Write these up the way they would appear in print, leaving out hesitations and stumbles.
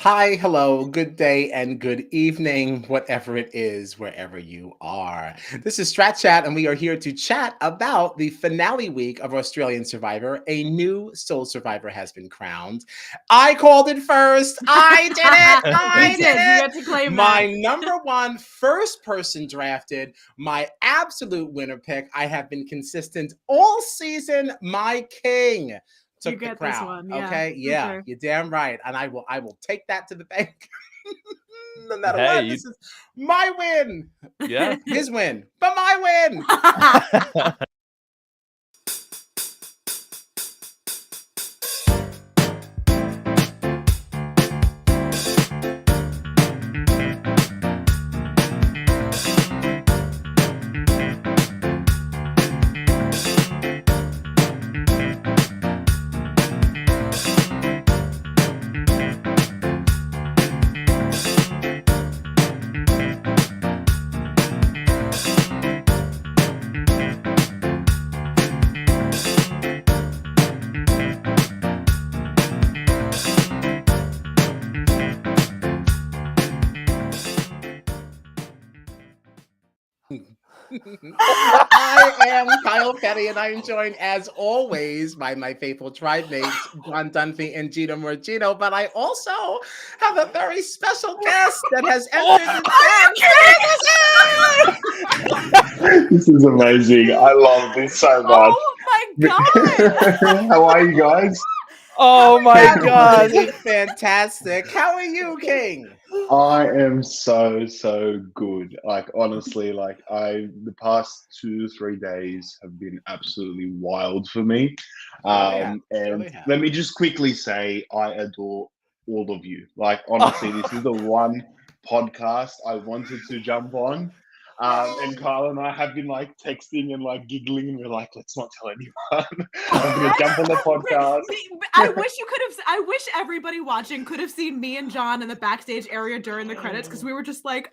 Hi, hello, good day, and good evening, whatever it is, wherever you are. This is Strat Chat, and we are here to chat about the finale week of Australian Survivor. A new Soul Survivor has been crowned. I called it first. I did it. I You did did. You it. got to claim My that. number one first person drafted, my absolute winner pick. I have been consistent all season. My king You took the get this crown. one, yeah, Okay, for yeah, sure. you're damn right, and I will take that to the bank. No matter Hey, what, this is my win. yeah. His win, but my win. I am Kyle Petty, and I am joined, as always, by my faithful tribe mates, John Dunphy and Gino Morgino. But I also have a very special guest that has entered the This is amazing. I love this so much. Oh my god! How are you guys? Oh my god. Absolutely fantastic. How are you, King? I am so good. Like honestly, the past 2 3 days have been absolutely wild for me. And Surely have. let me just quickly say I adore all of you. Like honestly, this is the one podcast I wanted to jump on. And Kyle and I have been like texting and like giggling, and we're like, let's not tell anyone. I'm gonna jump on the podcast. I wish you could have. I wish everybody watching could have seen me and John in the backstage area during the credits because we were just like,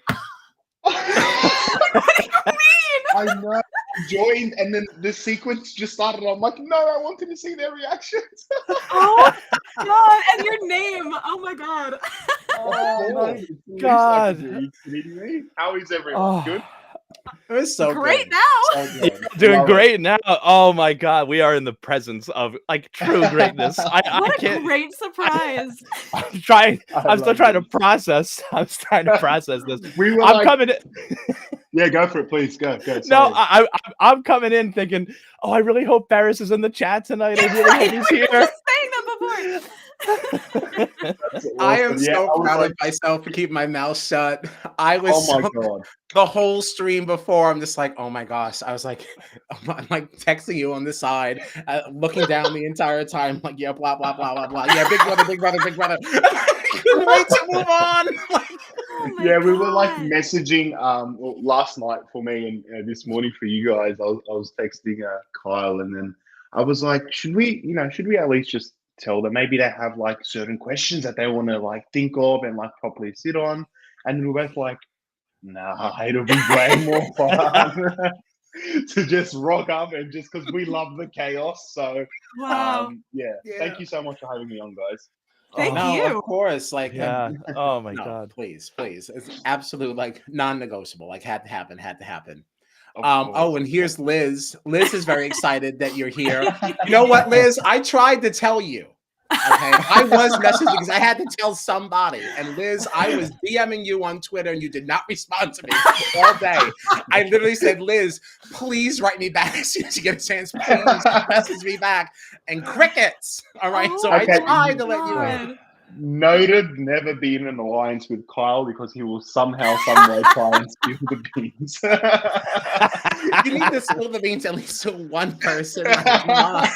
"What do you mean?" I know. I joined, and then the sequence just started. I'm like, no, I wanted to see their reactions. Oh god! And your name. Oh my god. Oh my Please, God. are you kidding me? How is everyone? Good? It was so Great good. now. So good. Doing Love it. great now. Oh my god, we are in the presence of like true greatness. I What a can't. great surprise. I'm trying. I'm still love trying to this. process. I'm trying to process this. We were I'm like, coming in. yeah, go for it, please. Go. No, Sorry. I'm coming in thinking, oh, I really hope Ferris is in the chat tonight. I really hope Right, he's we were here. just saying that before. That's I am awesome. Yeah, so I was proud like, of myself for keeping my mouth shut. I was oh my so, god. the whole stream before. I'm just like, oh my gosh. I was like, I'm like texting you on the side, looking down the entire time, like, yeah, blah blah blah blah blah. Yeah, big brother, big brother, big brother. I couldn't wait to move on. Oh my Yeah, we were like God. messaging well, last night for me and this morning for you guys. I was texting Kyle, and then I was like, should we at least just tell them maybe they have like certain questions that they want to like think of and like properly sit on, and we were both like, nah, it'll be way more fun to just rock up and just because we love the chaos. So Wow. yeah, Yeah. thank you so much for having me on, guys. Thank No, you. of course. Like, Yeah. Oh my no, god. please. It's absolute, like, non-negotiable. Like, had to happen, had to happen. Of Oh, course, and of here's course. Liz. Liz is very excited that you're here. You know what, Liz? I tried to tell you. Okay, I was messaging because I had to tell somebody. And Liz, I was DMing you on Twitter, and you did not respond to me all day. I literally said, Liz, please write me back as soon as you get a chance. Please message me back. And crickets. All right, so I Okay. tried to let you in. God. Noted, never be in an alliance with Kyle because he will somehow, someway try and spill the beans. You need to spill the beans at least to one person. Like, come on.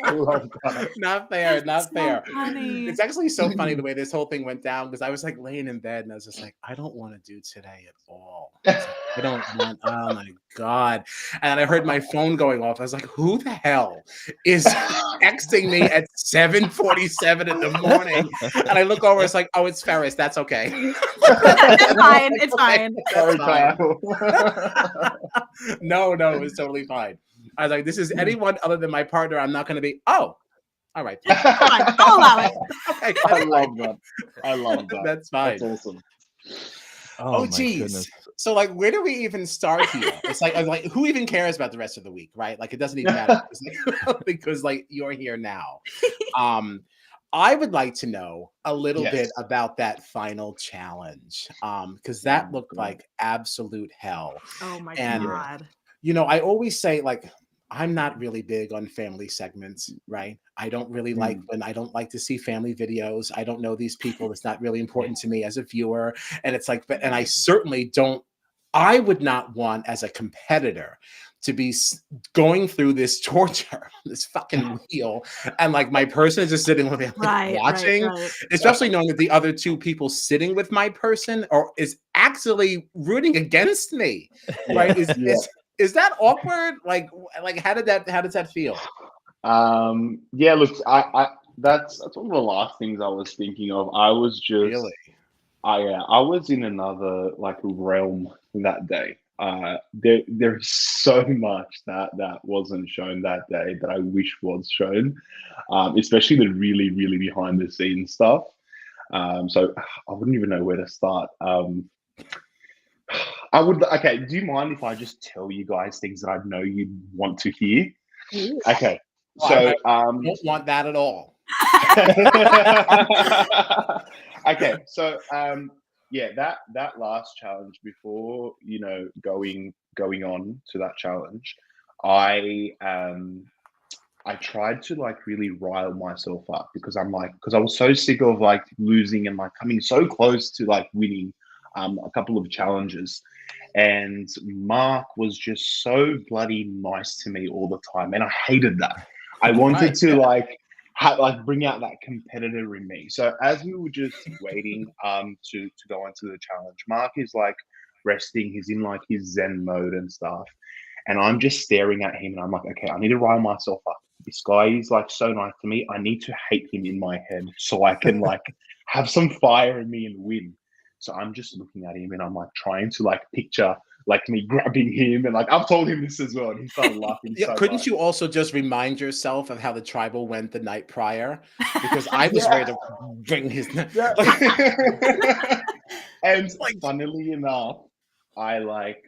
I love that. Not fair, not So fair. funny. It's actually so funny the way this whole thing went down because I was like laying in bed and I was just like, I don't want to do today at all. I don't want, oh my God. And I heard my phone going off. I was like, who the hell is texting me at 7:47 in the morning? And I look over, it's like, oh, it's Ferris. That's okay. It's fine. It's fine. Sorry, That's fine. Kyle. No, it was totally fine. I was like, this is anyone other than my partner. I'm not going to be, oh, All right. Fine, I'll allow it. Okay, I love that. I love that. that's fine. That's awesome. Oh, my geez. goodness. So, like, where do we even start here? It's like, who even cares about the rest of the week, right? Like, it doesn't even matter because, like, you're here now. I would like to know a little bit about that final challenge, because that looked like absolute hell. Oh my And God. you know, I always say, like, I'm not really big on family segments, right? I don't really like when I don't like to see family videos. I don't know these people. It's not really important to me as a viewer. And it's like, and I certainly don't, I would not want as a competitor to be going through this torture, this fucking wheel, and like my person is just sitting with me like, watching, especially knowing that the other two people sitting with my person is actually rooting against me, right? Is that awkward? Like how does that feel? Yeah, look, I that's one of the last things I was thinking of. I was just Really? I was in another like realm that day. There's so much that wasn't shown that day that I wish was shown, especially the really, really behind the scenes stuff. So I wouldn't even know where to start. I would. Okay, do you mind if I just tell you guys things that I know you'd want to hear? Okay, so I don't want that at all. Okay, so yeah, that last challenge before going on to that challenge, I tried to like really rile myself up because I was so sick of like losing and like coming so close to like winning a couple of challenges, and Mark was just so bloody nice to me all the time, and I hated that. I wanted to like bring out that competitor in me. So as we were just waiting to go into the challenge, Mark is like resting. He's in like his Zen mode and stuff, and I'm just staring at him, and I'm like, okay, I need to rile myself up. This guy is like so nice to me. I need to hate him in my head so I can like have some fire in me and win. So I'm just looking at him and I'm like trying to like picture like me grabbing him, and like I've told him this as well, and he started laughing. Yeah, so couldn't much. you also just remind yourself of how the tribal went the night prior? Because I was ready to bring his. And funnily enough, I like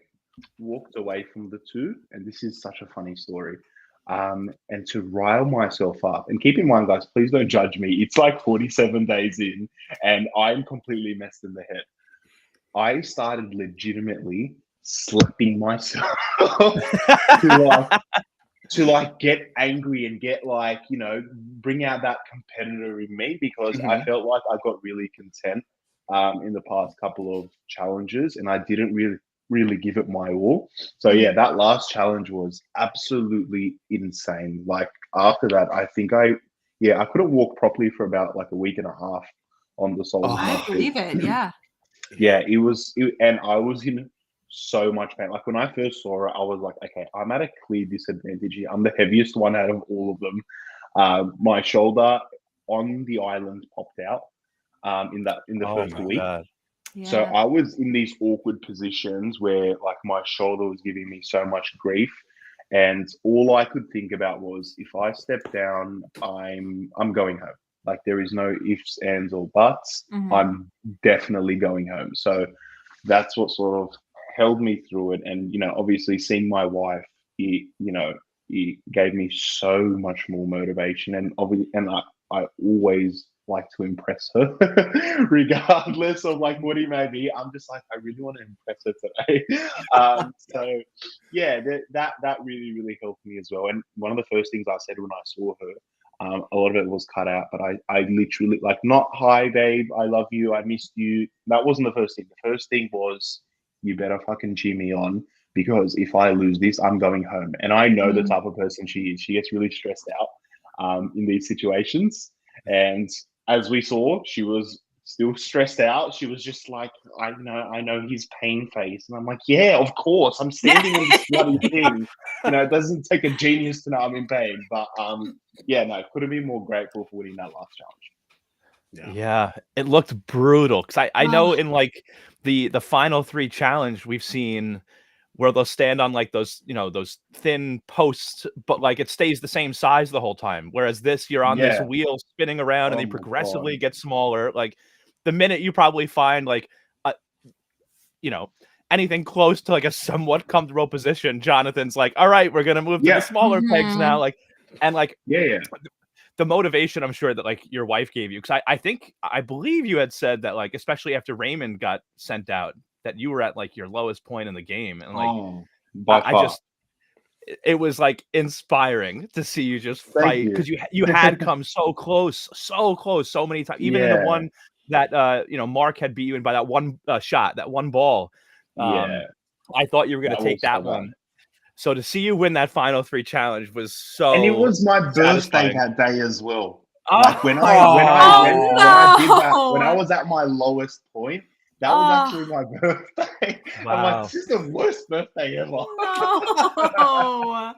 walked away from the two, and this is such a funny story. And to rile myself up, and keep in mind, guys, please don't judge me. It's like 47 days in, and I'm completely messed in the head. I started legitimately slapping myself to like get angry and get like bring out that competitor in me, because I felt like I got really content in the past couple of challenges, and I didn't really give it my all. So yeah, that last challenge was absolutely insane. Like after that, I think I couldn't walk properly for about like a week and a half on the soles of my I believe it. Yeah. Yeah, and I was in so much pain. Like when I first saw it, I was like, okay, I'm at a clear disadvantage here. I'm the heaviest one out of all of them. My shoulder on the island popped out in the first week. God. Yeah. So I was in these awkward positions where like my shoulder was giving me so much grief, and all I could think about was, if I step down, I'm going home. Like there is no ifs, ands, or buts. I'm definitely going home. So that's what sort of held me through it. And obviously seeing my wife, he gave me so much more motivation. And I always like to impress her, regardless of like what he may be. I'm just like, I really want to impress her today. So yeah, that really, really helped me as well. And one of the first things I said when I saw her, a lot of it was cut out, but I literally, like, not hi babe, I love you, I missed you. That wasn't the first thing. The first thing was, you better fucking cheer me on, because if I lose this, I'm going home. And I know the type of person she is. She gets really stressed out in these situations. And as we saw, she was still stressed out. She was just like, I know his pain face. And I'm like, yeah, of course. I'm standing in this bloody thing. It doesn't take a genius to know I'm in pain. But yeah, no, couldn't be more grateful for winning that last challenge. Yeah, it looked brutal, because I know in like the final 3 challenge we've seen where they'll stand on like those, those thin posts, but like it stays the same size the whole time. Whereas this, you're on this Yeah. wheel spinning around and Oh they my progressively God. get smaller. Like the minute you probably find like, a, anything close to like a somewhat comfortable position, Jonathan's like, all right, we're going to move to the Yeah. smaller pegs Mhm. now. Like, and like, Yeah. the motivation I'm sure that like your wife gave you, because I believe you had said that like especially after Raymond got sent out that you were at like your lowest point in the game, and like Oh, by I far. just it was like inspiring to see you just Thank fight, you. because you had come so close so many times, even in the Yeah. one that Mark had beat you in by that one shot, that one ball. Yeah. I thought you were going That to take was so that bad. one. So to see you win that final 3 challenge was And it so was my birthday satisfying. that day as well. Oh, Like when I did that, when I was at my lowest point, that was actually my birthday. I'm like, Wow. this is the worst birthday ever. No.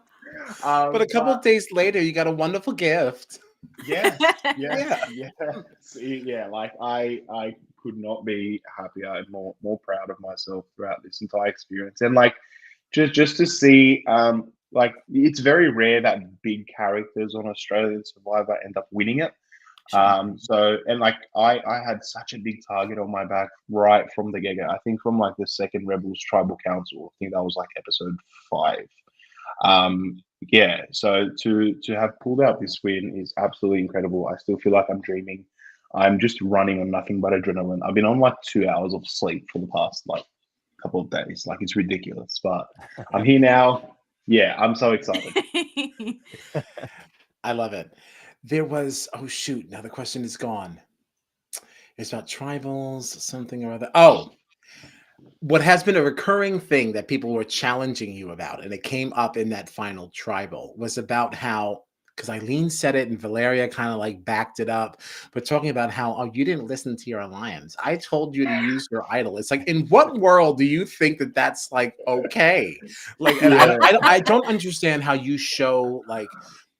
But a couple of days later, you got a wonderful gift. Yeah. Yeah. Yeah. Like I could not be happier and more proud of myself throughout this entire experience. And like just to see, like it's very rare that big characters on Australian Survivor end up winning it. So and like I had such a big target on my back right from the get-go. I think from like the second Rebels Tribal Council, I think that was like episode 5. Yeah, so to have pulled out this win is absolutely incredible. I still feel like I'm dreaming. I'm just running on nothing but adrenaline. I've been on like 2 hours of sleep for the past like couple of days. Like it's ridiculous, but I'm here now. Yeah, I'm so excited. I love it. There was, oh shoot, now the question is gone. It's about tribals, something or other. Oh, what has been a recurring thing that people were challenging you about, and it came up in that final tribal, was about how, because Eileen said it and Valeria kind of like backed it up, but talking about how, oh, you didn't listen to your alliance. I told you to use your idol. It's like, in what world do you think that that's like okay? Like, and Yeah. I don't understand how you show like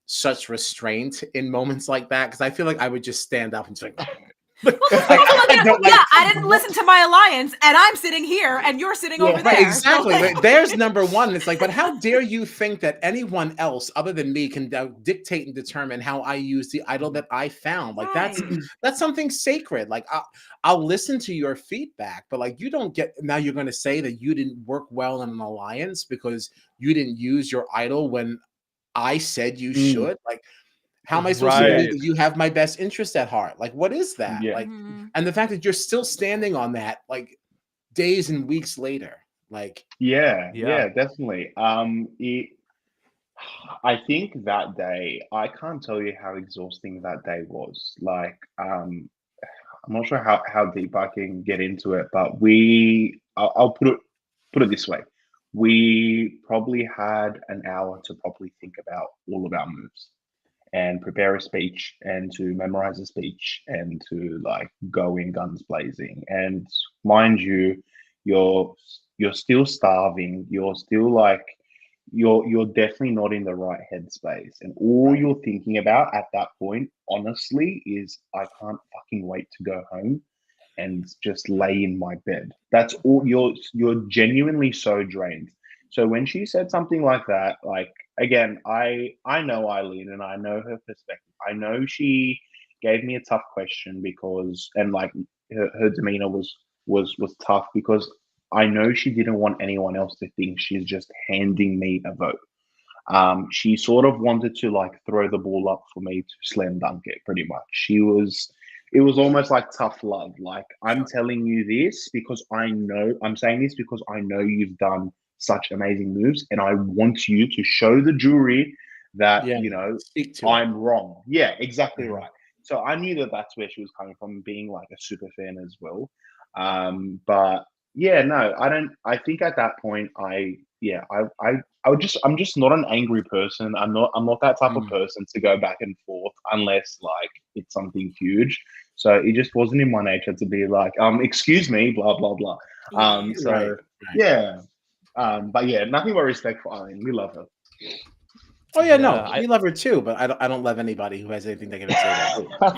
such restraint in moments like that, because I feel like I would just stand up and just like, Well, I didn't listen to my alliance, and I'm sitting here, and you're sitting over there. Right, exactly. There's number one. It's like, but how dare you think that anyone else other than me can dictate and determine how I use the idol that I found? Like that's something sacred. Like I'll listen to your feedback, but like you don't get, now you're going to say that you didn't work well in an alliance because you didn't use your idol when I said you should. Like, how am I supposed to believe that you have my best interest at heart? Like, what is that? Yeah. Like, and the fact that you're still standing on that, like, days and weeks later, like, Yeah, definitely. I think that day, I can't tell you how exhausting that day was. Like, I'm not sure how deep I can get into it, but I'll put it this way. We probably had an hour to properly think about all of our moves and prepare a speech and to memorize a speech and to like go in guns blazing. And mind you, you're still starving. You're still like you're definitely not in the right headspace. And all you're thinking about at that point, honestly, is I can't fucking wait to go home and just lay in my bed. That's all. You're genuinely so drained. So when she said something like that, like again, I know Eileen and I know her perspective. I know she gave me a tough question because, and like her demeanor was tough because I know she didn't want anyone else to think she's just handing me a vote. She sort of wanted to like throw the ball up for me to slam dunk it pretty much. It was almost like tough love. Like, I'm telling you this because I'm saying this because I know you've done such amazing moves and I want you to show the jury that, I'm wrong. Yeah, exactly right. So I knew that that's where she was coming from, being like a super fan as well. But yeah, no, I think at that point, I'm just not an angry person. I'm not that type of person to go back and forth unless like it's something huge. So it just wasn't in my nature to be like, excuse me, blah blah blah. But yeah, nothing but respect for Eileen. We love her. Oh yeah, no, Yeah, we love her too, but I don't love anybody who has anything negative to say about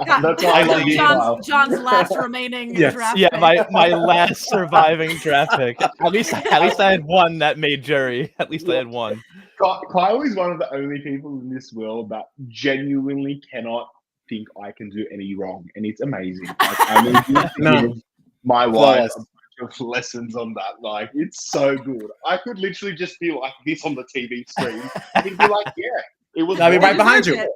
her. That's why I love you, Kyle. John's last remaining Yes. draft Yeah, pick. my last surviving draft pick. At least I had one that made jury. At least I had one. Kyle is one of the only people in this world that genuinely cannot think I can do any wrong, and it's amazing. Like, I need you to No. give my wife Flawless. a bunch of lessons on that. Like, it's so good. I could literally just be like this on the TV screen, and he'd be like, "Yeah, it was." I'll be right He behind you. deserved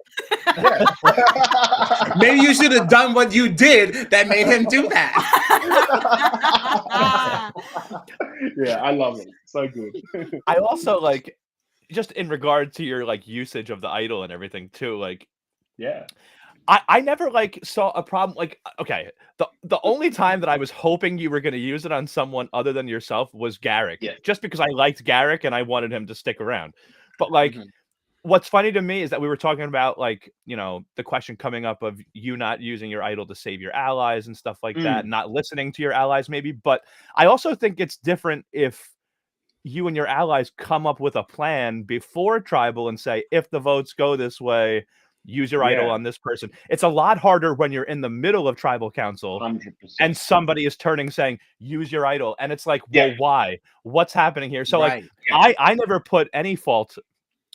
Yeah. Maybe you should have done what you did that made him do that. Yeah, I love it. So good. I also like, just in regard to your like usage of the idol and everything too, like Yeah. I never like saw a problem. Like, okay, the only time that I was hoping you were going to use it on someone other than yourself was Garrick, Yeah. just because I liked Garrick and I wanted him to stick around. But like, Mhm. what's funny to me is that we were talking about like, you know, the question coming up of you not using your idol to save your allies and stuff like that, not listening to your allies maybe. But I also think it's different if you and your allies come up with a plan before tribal and say, if the votes go this way, use your idol Yeah. on this person. It's a lot harder when you're in the middle of tribal council 100%. and somebody is turning saying, use your idol. And it's like, well, Yeah. why? What's happening here? So Right. like, I never put any fault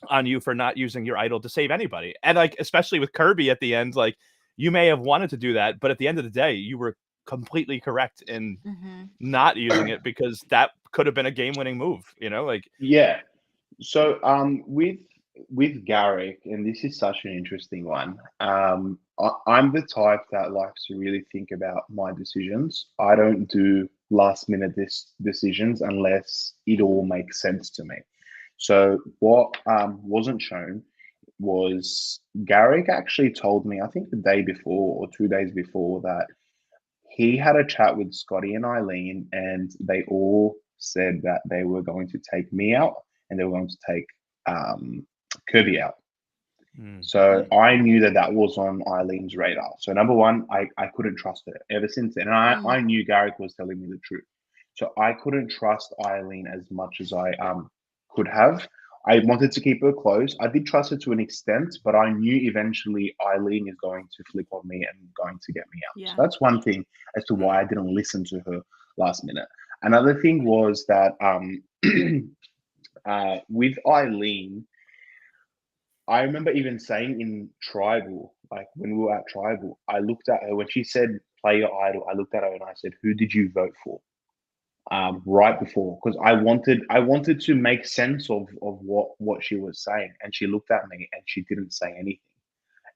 on you for not using your idol to save anybody. And like, especially with Kirby at the end, like you may have wanted to do that, but at the end of the day, you were completely correct in not using it because that could have been a game-winning move, you know, like Yeah. So with Garrick, and this is such an interesting one. I'm the type that likes to really think about my decisions. I don't do last minute decisions unless it all makes sense to me. So what wasn't shown was Garrick actually told me, I think the day before or 2 days before, that he had a chat with Scotty and Eileen, and they all said that they were going to take me out and they were going to take Kirby out. So I knew that that was on Eileen's radar. So number one, I couldn't trust her ever since then. And I knew Garrick was telling me the truth. So I couldn't trust Eileen as much as I could have. I wanted to keep her close. I did trust her to an extent, but I knew eventually Eileen is going to flip on me and going to get me out. Yeah. So that's one thing as to why I didn't listen to her last minute. Another thing was that with Eileen, I remember even saying in Tribal, like when we were at Tribal, I looked at her when she said play your idol. I looked at her and I said, "Who did you vote for?" Right before, because I wanted to make sense of what she was saying, and she looked at me and she didn't say anything,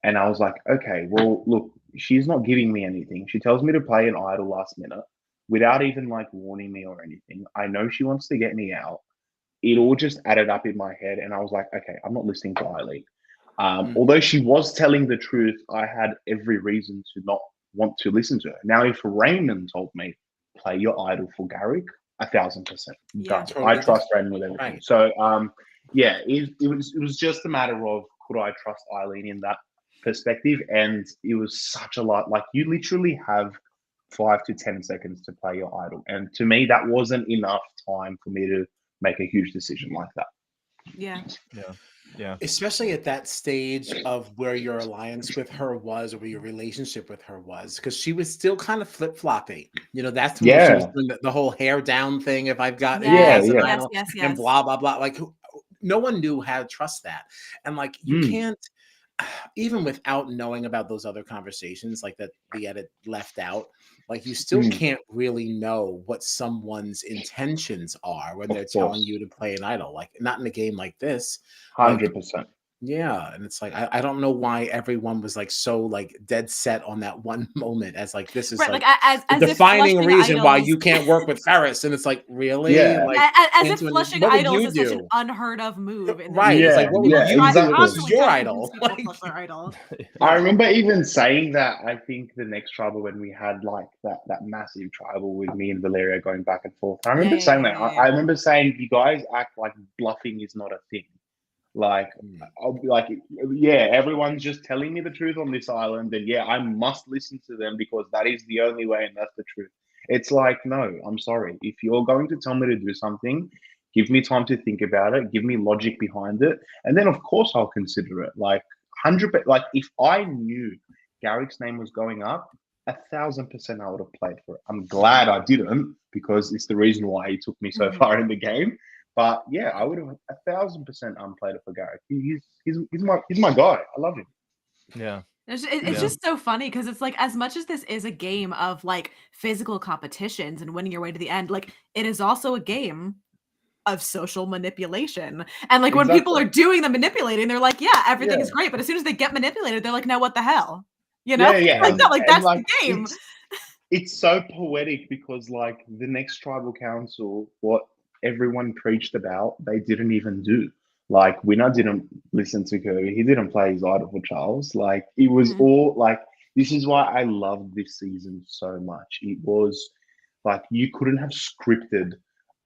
and I was like, okay, well, look, she's not giving me anything. She tells me to play an idol last minute without even like warning me or anything. I know she wants to get me out. It all just added up in my head, and I was like, okay, I'm not listening to Eileen. Although she was telling the truth, I had every reason to not want to listen to her. Now, if Raymond told me, play your idol for Garrick, 1,000%. Yeah. Done. I trust Raymond with everything. Right. So, yeah, it was just a matter of could I trust Eileen in that perspective, and it was such a lot. Like you literally have 5 to 10 seconds to play your idol, and to me, that wasn't enough time for me to make a huge decision like that. Yeah. yeah. Especially at that stage of where your alliance with her was, or where your relationship with her was, because she was still kind of flip-floppy. You know, that's when she was doing the whole hair down thing. If I've got Yes, yes, and blah blah blah. Like no one knew how to trust that, and like you can't. Even without knowing about those other conversations, like that the edit left out, like you still can't really know what someone's intentions are when they're telling you to play an idol. Like not in a game like this. 100%. Yeah, and it's like I don't know why everyone was like so like dead set on that one moment as like this is like as the defining reason idols, why you can't work with Ferris, and it's like really, like as if flushing idols is such an unheard of move, right? It's like what would you do? Exactly. This is your idol. I remember even saying that. I think the next tribal when we had like that massive tribal with me and Valeria going back and forth. I remember saying that. I remember saying you guys act like bluffing is not a thing. Like, I'll be like, yeah, everyone's just telling me the truth on this island, and yeah, I must listen to them because that is the only way and that's the truth. It's like, no, I'm sorry. If you're going to tell me to do something, Give me time to think about it. Give me logic behind it, and then of course I'll consider it. Like 100%. Like if I knew Garrick's name was going up, 1,000% I would have played for it. I'm glad I didn't because it's the reason why he took me so far in the game. But yeah, I would have 1,000% played it for Garrick. He's my guy. I love him. Yeah. It's just so funny because it's like, as much as this is a game of like physical competitions and winning your way to the end, like it is also a game of social manipulation. And like when people are doing the manipulating, they're like, yeah, everything is great. But as soon as they get manipulated, they're like, no, what the hell? You know? Like, no, like that's the game. It's so poetic because like the next tribal council, what everyone preached about, they didn't even do. Like Winner didn't listen to Kirby. He didn't play his idol for Charles. Like it was all like, this is why I love this season so much. It was like, you couldn't have scripted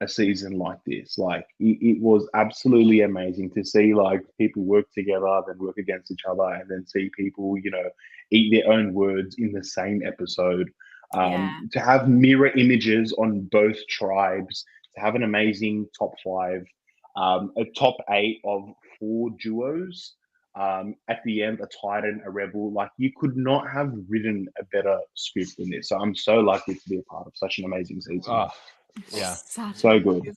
a season like this. Like it was absolutely amazing to see like people work together, then work against each other, and then see people, you know, eat their own words in the same episode. To have mirror images on both tribes, to have an amazing top 5, a top 8 of 4 duos. At the end, a Titan, a Rebel. Like you could not have written a better script than this. So I'm so lucky to be a part of such an amazing season. Yeah, so good.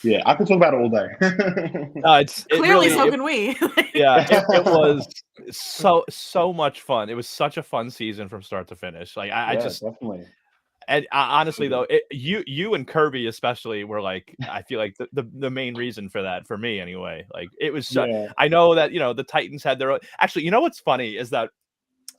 Yeah, I could talk about it all day. It clearly really, so can we. Yeah, it was so much fun. It was such a fun season from start to finish. Like I just definitely. And honestly, though, you and Kirby especially were like, I feel like the main reason for that, for me anyway. Like it was. I know that, you know, the Titans had their own. Actually, you know what's funny is that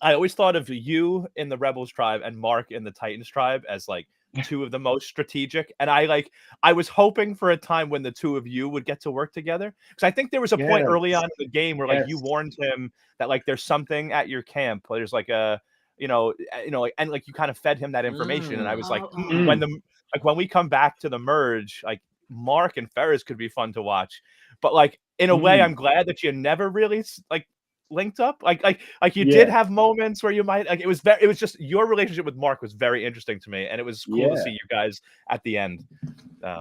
I always thought of you in the Rebels tribe and Mark in the Titans tribe as like two of the most strategic. And I was hoping for a time when the two of you would get to work together, because I think there was a point early on in the game where like you warned him that like there's something at your camp. There's like a and like you kind of fed him that information, and I was like, when we come back to the merge, like Mark and Ferris could be fun to watch, but like in a way, I'm glad that you never really like linked up. Like you did have moments where you might like it was just your relationship with Mark was very interesting to me, and it was cool to see you guys at the end. Well,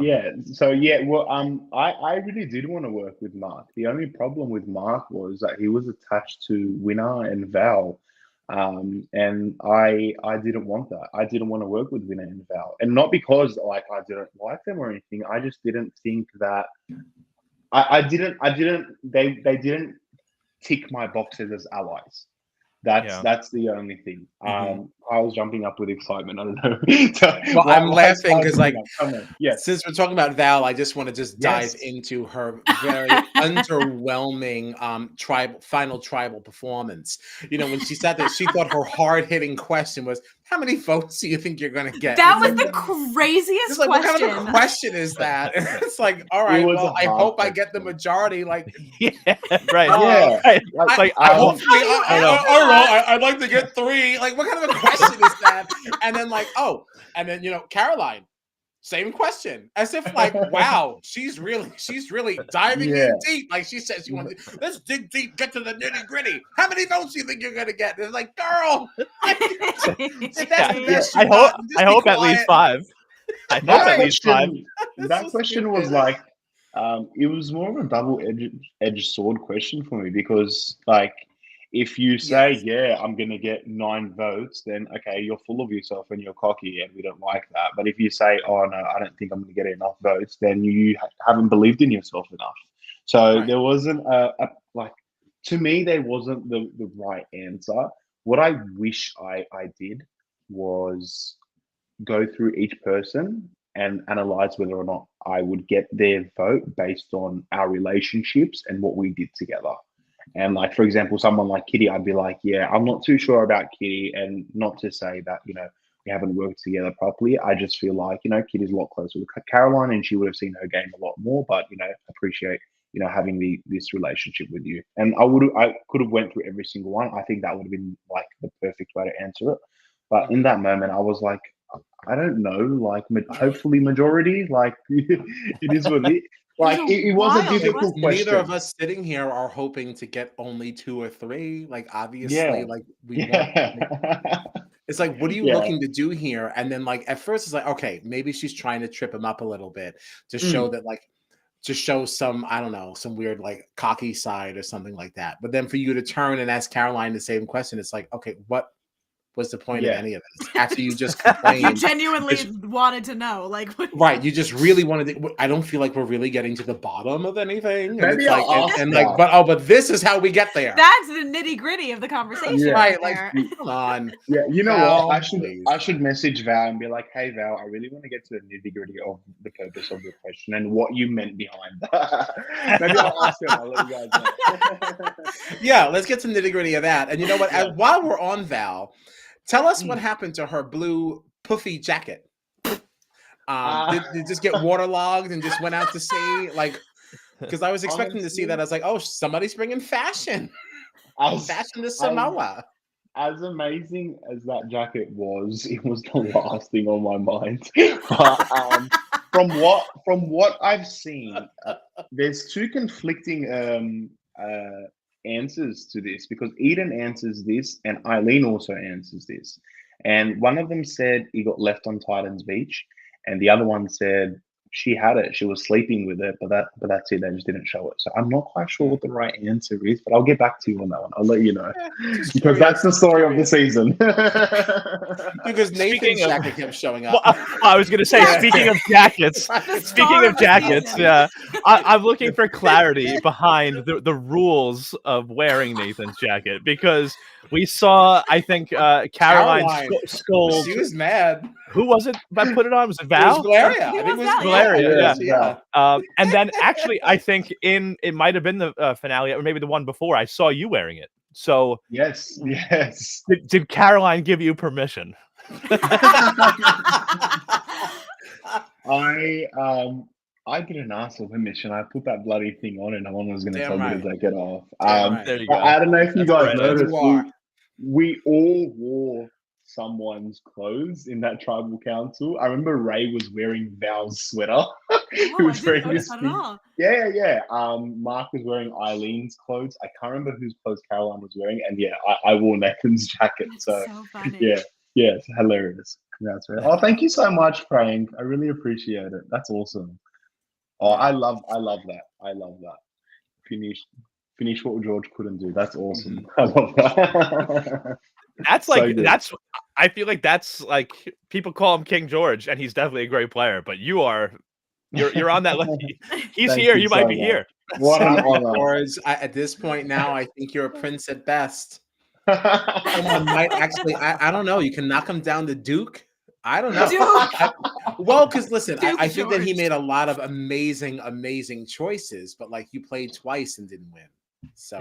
I really did want to work with Mark. The only problem with Mark was that he was attached to Winner and Val. And I didn't want that. I didn't want to work with Winner and Val, and not because like I didn't like them or anything. I just didn't think that they didn't tick my boxes as allies. That's the only thing. I was jumping up with excitement. I don't know. Well, I'm laughing because like since we're talking about Val, I just want to dive into her very underwhelming final tribal performance. You know, when she said that, she thought her hard-hitting question was, how many votes do you think you're going to get? That was the craziest question. What kind of a question is that? It's like, all right, well, I hope I get the majority. Like, right. Like, I'd like to get 3. Like, what kind of a question is that? And then like, you know, Caroline, same question, as if like, wow, she's really diving in deep. Like she says, let's dig deep, get to the nitty gritty. How many votes do you think you're gonna get? It's like, girl, that's the best. I hope at least 5. I hope at least 5. That question was like, it was more of a double-edged sword question for me, because like, if you say, I'm going to get 9 votes, then okay, you're full of yourself and you're cocky and we don't like that. But if you say, oh no, I don't think I'm going to get enough votes, then you haven't believed in yourself enough. So there wasn't to me, there wasn't the right answer. What I wish I did was go through each person and analyze whether or not I would get their vote based on our relationships and what we did together. And like, for example, someone like Kitty, I'd be like, I'm not too sure about Kitty, and not to say that, you know, we haven't worked together properly. I just feel like, you know, Kitty's a lot closer with Caroline and she would have seen her game a lot more, but, you know, appreciate, you know, having this relationship with you. And I could have went through every single one. I think that would have been like the perfect way to answer it. But in that moment, I was like, I don't know, like hopefully majority, like it is what it is. Like it was a difficult question. Neither of us sitting here are hoping to get only 2 or 3. Like obviously, like we want. It's like, what are you looking to do here? And then like at first it's like, okay, maybe she's trying to trip him up a little bit to show that like to show some, I don't know, some weird like cocky side or something like that. But then for you to turn and ask Caroline the same question, it's like, okay, what was the point of any of this? After you just You complained, genuinely wanted to know, like, right? You just really wanted to. I don't feel like we're really getting to the bottom of anything, and Maybe it's like, I'll ask and Val. like, but this is how we get there. That's the nitty gritty of the conversation, Yeah. right Like, there. come on. Yeah, you know Val, what? please. I should message Val and be like, "Hey Val, I really want to get to the nitty gritty of the purpose of your question and what you meant behind that." Maybe I'll ask him. I'll let you guys know. Yeah, let's get to nitty gritty of that. And you know what? Yeah. While we're on Val, tell us what happened to her blue puffy jacket. Did it just get waterlogged and just went out to sea? Like, because I was expecting to see that. I was like, oh, somebody's bringing fashion. Fashion to Samoa. As amazing as that jacket was, it was the last thing on my mind. But from what I've seen, there's two conflicting answers to this, because Eden answers this and Eileen also answers this. And one of them said he got left on Titan's Beach, and the other one said she had it, she was sleeping with it, but that's it, they just didn't show it. So I'm not quite sure what the right answer is, but I'll get back to you on that one. I'll let you know, because that's the story of the season. Because Nathan's jacket kept showing up. Well, I was going to say, speaking of jackets, yeah, I'm looking for clarity behind the rules of wearing Nathan's jacket, because we saw, I think, Caroline scold. She was mad. Who was it that put it on? Was it Val? It was Valeria. I think it was Valeria. Yeah. And then actually, I think it might have been the finale, or maybe the one before, I saw you wearing it. So yes. Did Caroline give you permission? I didn't ask for permission. I put that bloody thing on, and no one was going to tell me to take it off. There you go. I don't know if you guys noticed. Right. We all wore someone's clothes in that tribal council. I remember Ray was wearing Val's sweater. He was wearing this thing. Yeah. Mark was wearing Eileen's clothes. I can't remember whose clothes Caroline was wearing, and yeah, I wore Nathan's jacket. So funny. Yeah, it's hilarious. That's right. Oh, thank you so much, Frank. I really appreciate it. That's awesome. Oh, I love that. I love that. Finish what George couldn't do. That's awesome. I love that. That's like I feel like that's like, people call him King George, and he's definitely a great player. But you're on that level. He's here. You might be here. What an honor. George, at this point now, I think you're a prince at best. Someone might actually. I don't know. You can knock him down to Duke. I don't know. Well, because listen, I think that he made a lot of amazing choices, but like, you played twice and didn't win. So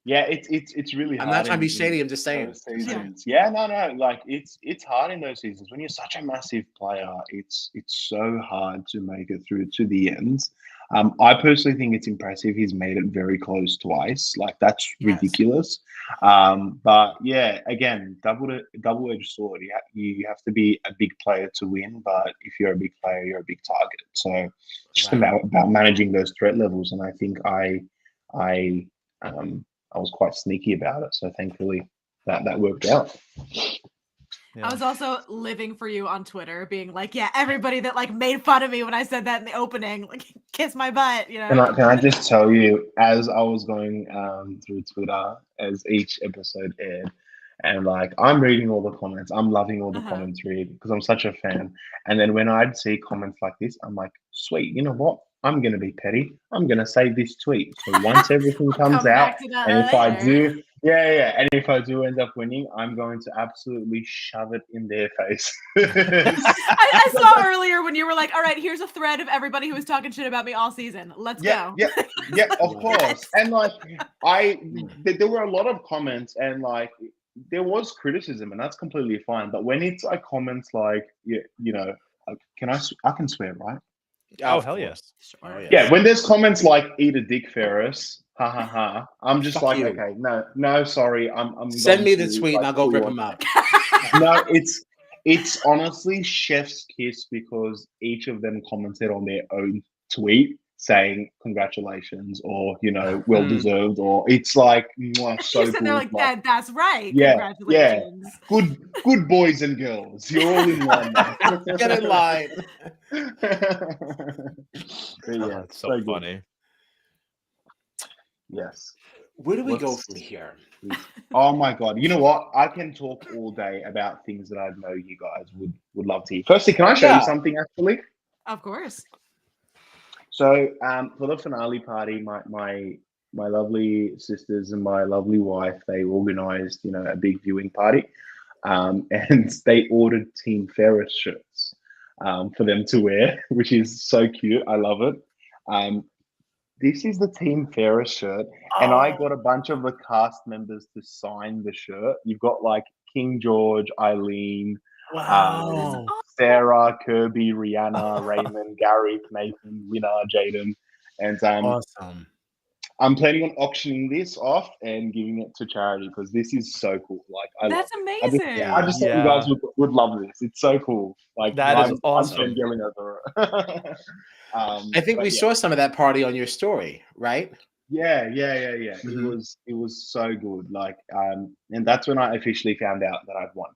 yeah, it's really hard. I'm not trying to be shady. I'm just saying. Yeah, no. Like, it's hard in those seasons when you're such a massive player. It's so hard to make it through to the ends. I personally think it's impressive he's made it very close twice. Like, that's ridiculous. But yeah, again, double-edged sword. You have to be a big player to win, but if you're a big player, you're a big target. So it's just about managing those threat levels. And I think I was quite sneaky about it. So thankfully that worked out. Yeah. I was also living for you on Twitter, being like, yeah, everybody that like made fun of me when I said that in the opening, like, kiss my butt, you know. Can I just tell you, as I was going through Twitter as each episode aired, and like, I'm reading all the comments, I'm loving all the comments because I'm such a fan. And then when I'd see comments like this, I'm like, sweet, you know what? I'm going to be petty. I'm going to save this tweet. So once everything comes out, and if I do, and if I do end up winning, I'm going to absolutely shove it in their face. I saw earlier when you were like, all right, here's a thread of everybody who was talking shit about me all season. Let's go. Yeah, of course. And like, there were a lot of comments, and like, there was criticism, and that's completely fine. But when it's like comments like, you know, I can swear, right? Oh, hell yes. Sure. Yeah, when there's comments like "eat a dick, Ferris," ha ha ha, I'm just like, you. okay, no, sorry, I'm send me the tweet and I'll go rip him up. No, it's honestly chef's kiss, because each of them commented on their own tweet. saying congratulations or, you know, well deserved, or it's like mwah, so You're sitting there good. like, that's right. Yeah, yeah. Congratulations. Good boys and girls. You're all in line now. Get in line. But yeah, That's so good. funny. Yes. Where do we go from here? Oh my God. You know what? I can talk all day about things that I know you guys would love to hear. Firstly, can I show you something actually? Of course. So for the finale party, my lovely sisters and my lovely wife, they organized, you know, a big viewing party. And they ordered Team Ferris shirts for them to wear, which is so cute. I love it. This is the Team Ferris shirt, and I got a bunch of the cast members to sign the shirt. You've got like King George, Eileen, Wow. Sarah, Kirby, Rihanna, Raymond, Gareth, Nathan, Winner, Jaden, and Awesome. I'm planning on auctioning this off and giving it to charity because this is so cool. Like, That's amazing. I just thought you guys would love this. It's so cool. Like that is awesome. I'm yelling over it. I think we saw some of that party on your story, right? Yeah. Mm-hmm. It was so good. Like, and that's when I officially found out that I'd won.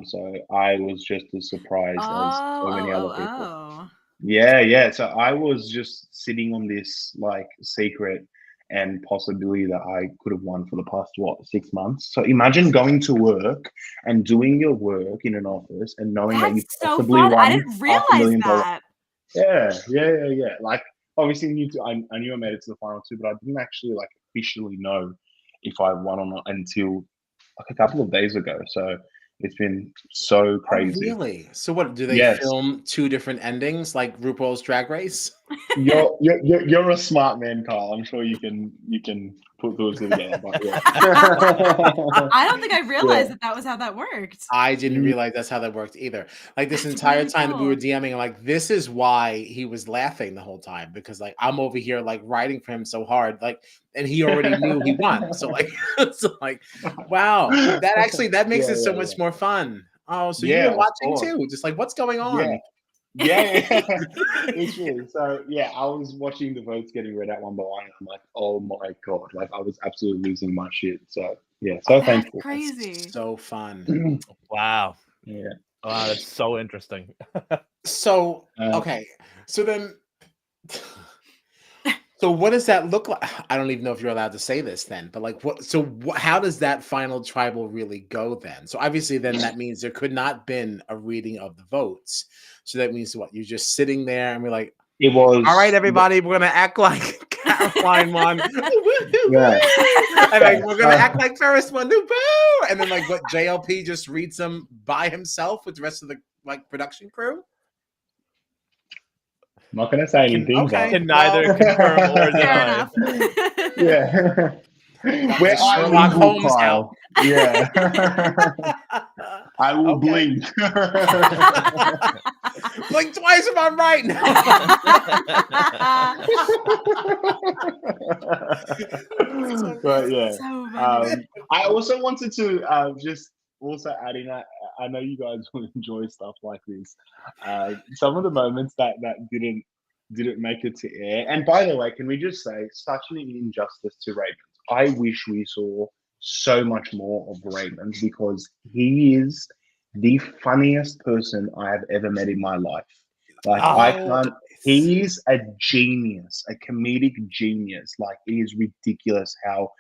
So I was just as surprised as so many other people. Yeah. So I was just sitting on this like secret and possibility that I could have won for the past 6 months. So imagine going to work and doing your work in an office and knowing that you possibly won. I didn't realize that. Yeah. Like obviously I knew I made it to the final two, but I didn't actually like officially know if I won or not until like a couple of days ago. So it's been so crazy. Oh, really? So what do they film 2 different endings like RuPaul's Drag Race? You're a smart man, Kyle. I'm sure you can put those together. But yeah. I don't think I realized that was how that worked. I didn't realize that's how that worked either. Like this entire time that we were DMing, like this is why he was laughing the whole time, because like I'm over here like writing for him so hard, like, and he already knew he won. So like, wow, that makes it so much more fun. Oh, so you've been watching too? Just like what's going on? Yeah. It's true. So yeah, I was watching the votes getting read out one by one, and I'm like, oh my God, like I was absolutely losing my shit. So yeah, so thankful. Crazy. That's so fun. Wow. Yeah. Wow, that's so interesting. So okay, so then. So what does that look like? I don't even know if you're allowed to say this then, but like what? So how does that final tribal really go then? So obviously then that means there could not been a reading of the votes. So that means what? You're just sitting there and we're like, it was all right, everybody, we're gonna act like Caroline won. Yeah. And like we're gonna act like Ferris won. Boo! And then like what? JLP just reads them by himself with the rest of the like production crew. I'm not going to say anything. Can neither confirm or deny. Yeah. Where Sherlock Holmes out. Yeah. I will blink. Blink twice if I'm right now. But yeah. I also wanted to just also add in, I know you guys will enjoy stuff like this. Some of the moments that didn't make it to air. And by the way, can we just say, such an injustice to Raymond. I wish we saw so much more of Raymond because he is the funniest person I have ever met in my life. Like he's a genius, a comedic genius. Like it is ridiculous how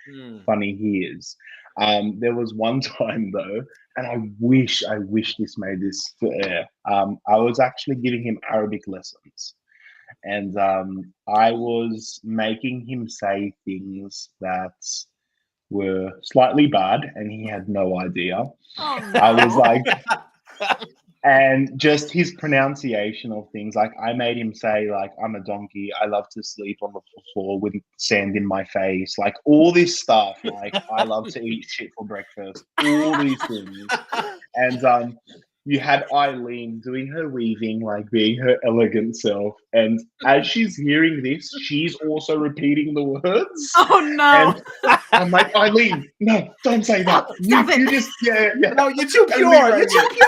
funny he is. There was one time though, and I wish this made this to air. I was actually giving him Arabic lessons, and I was making him say things that were slightly bad, and he had no idea. Oh, no. I was like, and just his pronunciation of things, like I made him say like, I'm a donkey, I love to sleep on the floor with sand in my face, like all this stuff, like I love to eat shit for breakfast, all these things. And you had Eileen doing her weaving, like being her elegant self, and as she's hearing this, she's also repeating the words. Oh no. And I'm like, Eileen, no, don't say that. Stop it. You just No, you're too pure. You're too pure.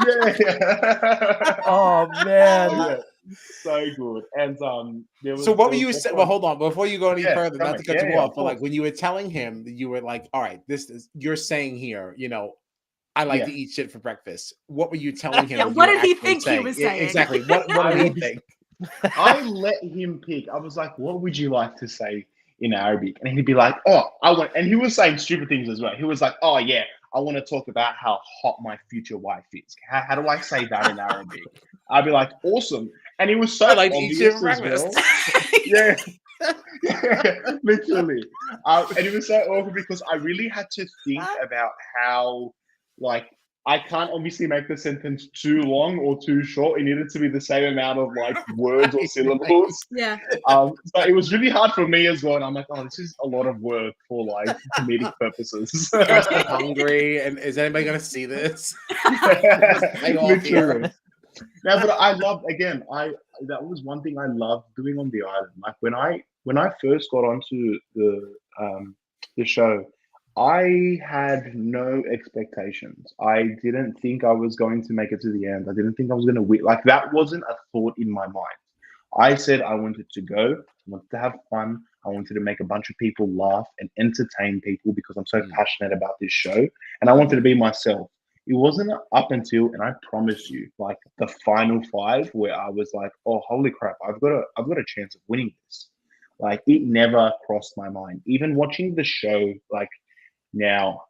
Yeah. Oh man. So good. And there was So what were there you was saying? also Well, hold on. Before you go any yeah, further, tell not me. to cut Yeah, you yeah, off, of but like course. when you were telling him, you were like, "All right, this is you're saying here, I like Yeah. to eat shit for breakfast." What were you telling him Yeah, that you what were did he actually think he saying? was saying? Exactly. What I did he was think? I let him pick. I was like, what would you like to say in Arabic? And he'd be like, oh, I want, and he was saying stupid things as well. He was like, oh, yeah, I want to talk about how hot my future wife is. How do I say that in Arabic? I'd be like, awesome. And it was I so like to eat shit for obvious as breakfast. well. Yeah, literally. And it was so awkward because I really had to think about how, like, I can't obviously make the sentence too long or too short. It needed to be the same amount of like words or syllables. Yeah. So it was really hard for me as well. And I'm like, oh, this is a lot of work for like comedic purposes. I'm so hungry, and is anybody gonna see this? Lay off here. Literally. No, but I loved again. That was one thing I loved doing on the island. Like when I first got onto the show, I had no expectations. I didn't think I was going to make it to the end. I didn't think I was going to win. Like that wasn't a thought in my mind. I said I wanted to go. I wanted to have fun. I wanted to make a bunch of people laugh and entertain people because I'm so passionate about this show, and I wanted to be myself. It wasn't up until, and I promise you, like the final five, where I was like, "Oh, holy crap! I've got a chance of winning this." Like it never crossed my mind. Even watching the show, like now,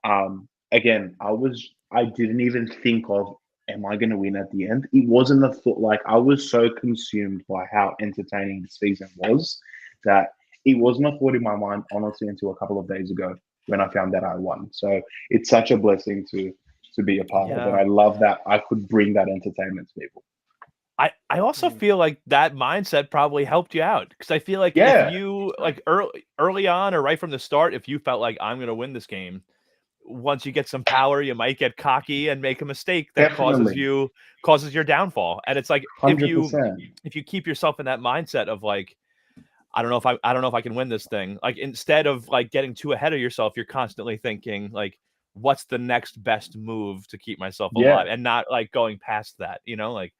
again, I didn't even think of, am I going to win at the end? It wasn't a thought. Like I was so consumed by how entertaining the season was that it wasn't a thought in my mind, honestly, until a couple of days ago when I found that I won. So it's such a blessing to be a part of, and I love that I could bring that entertainment to people. I also feel like that mindset probably helped you out, because I feel like Yeah. if you like early on or right from the start, if you felt like I'm going to win this game, once you get some power, you might get cocky and make a mistake that Definitely. causes your downfall. And it's like 100%. if you keep yourself in that mindset of like, I don't know if I can win this thing. Like instead of like getting too ahead of yourself, you're constantly thinking like, what's the next best move to keep myself alive, and not like going past that, like.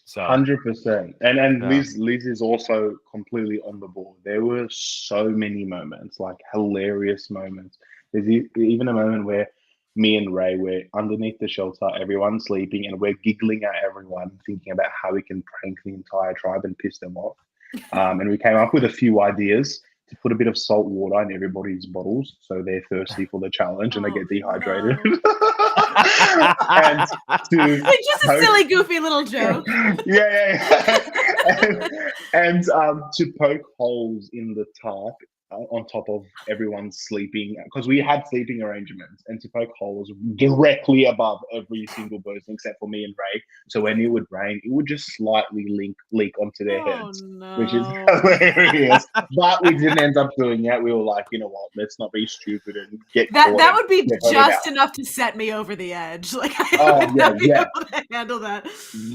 So 100%. And yeah. Liz is also completely on the board. There were so many moments, like hilarious moments. There's even a moment where me and Ray were underneath the shelter, everyone's sleeping, and we're giggling at everyone, thinking about how we can prank the entire tribe and piss them off. And we came up with a few ideas to put a bit of salt water in everybody's bottles so they're thirsty for the challenge and they get dehydrated. And just a silly, goofy little joke. yeah. And to poke holes in the tarp on top of everyone's sleeping, because we had sleeping arrangements, and to poke holes directly above every single person except for me and Ray. So when it would rain, it would just slightly leak onto their heads, which is hilarious. But we didn't end up doing it. We were like, you know what? Let's not be stupid and get caught. That would be just enough to set me over the edge. Like I would not be able to handle that.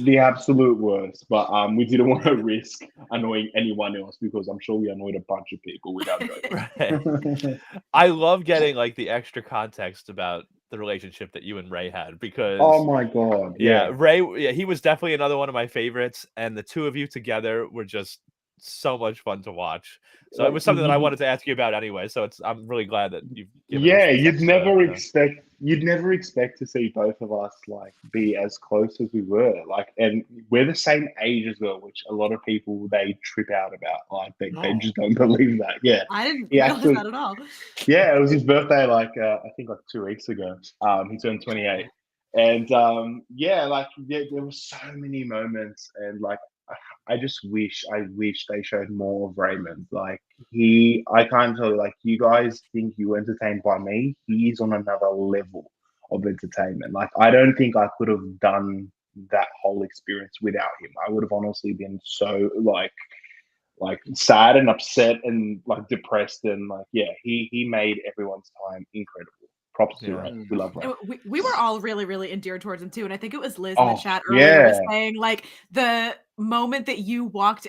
The absolute worst. But we didn't want to risk annoying anyone else, because I'm sure we annoyed a bunch of people with our jokes. Right. I love getting like the extra context about the relationship that you and Ray had, because oh my god, Ray, he was definitely another one of my favorites, and the two of you together were just so much fun to watch. So it was something that I wanted to ask you about anyway. So I'm really glad that you've given us this you'd never expect to see both of us like be as close as we were. Like, and we're the same age as well, which a lot of people they trip out about. Like they just don't believe that. Yeah, I didn't realize that at all. Yeah, it was his birthday like I think like 2 weeks ago. He turned 28. And there were so many moments, and like I wish they showed more of Raymond. Like I can't tell you, like you guys think you were entertained by me. He's on another level of entertainment. Like I don't think I could have done that whole experience without him. I would have honestly been so like sad and upset and like depressed, and like he made everyone's time incredible. Props to Ray. We love Ray. We were all really, really endeared towards him too. And I think it was Liz in the chat earlier was saying like the moment that he walked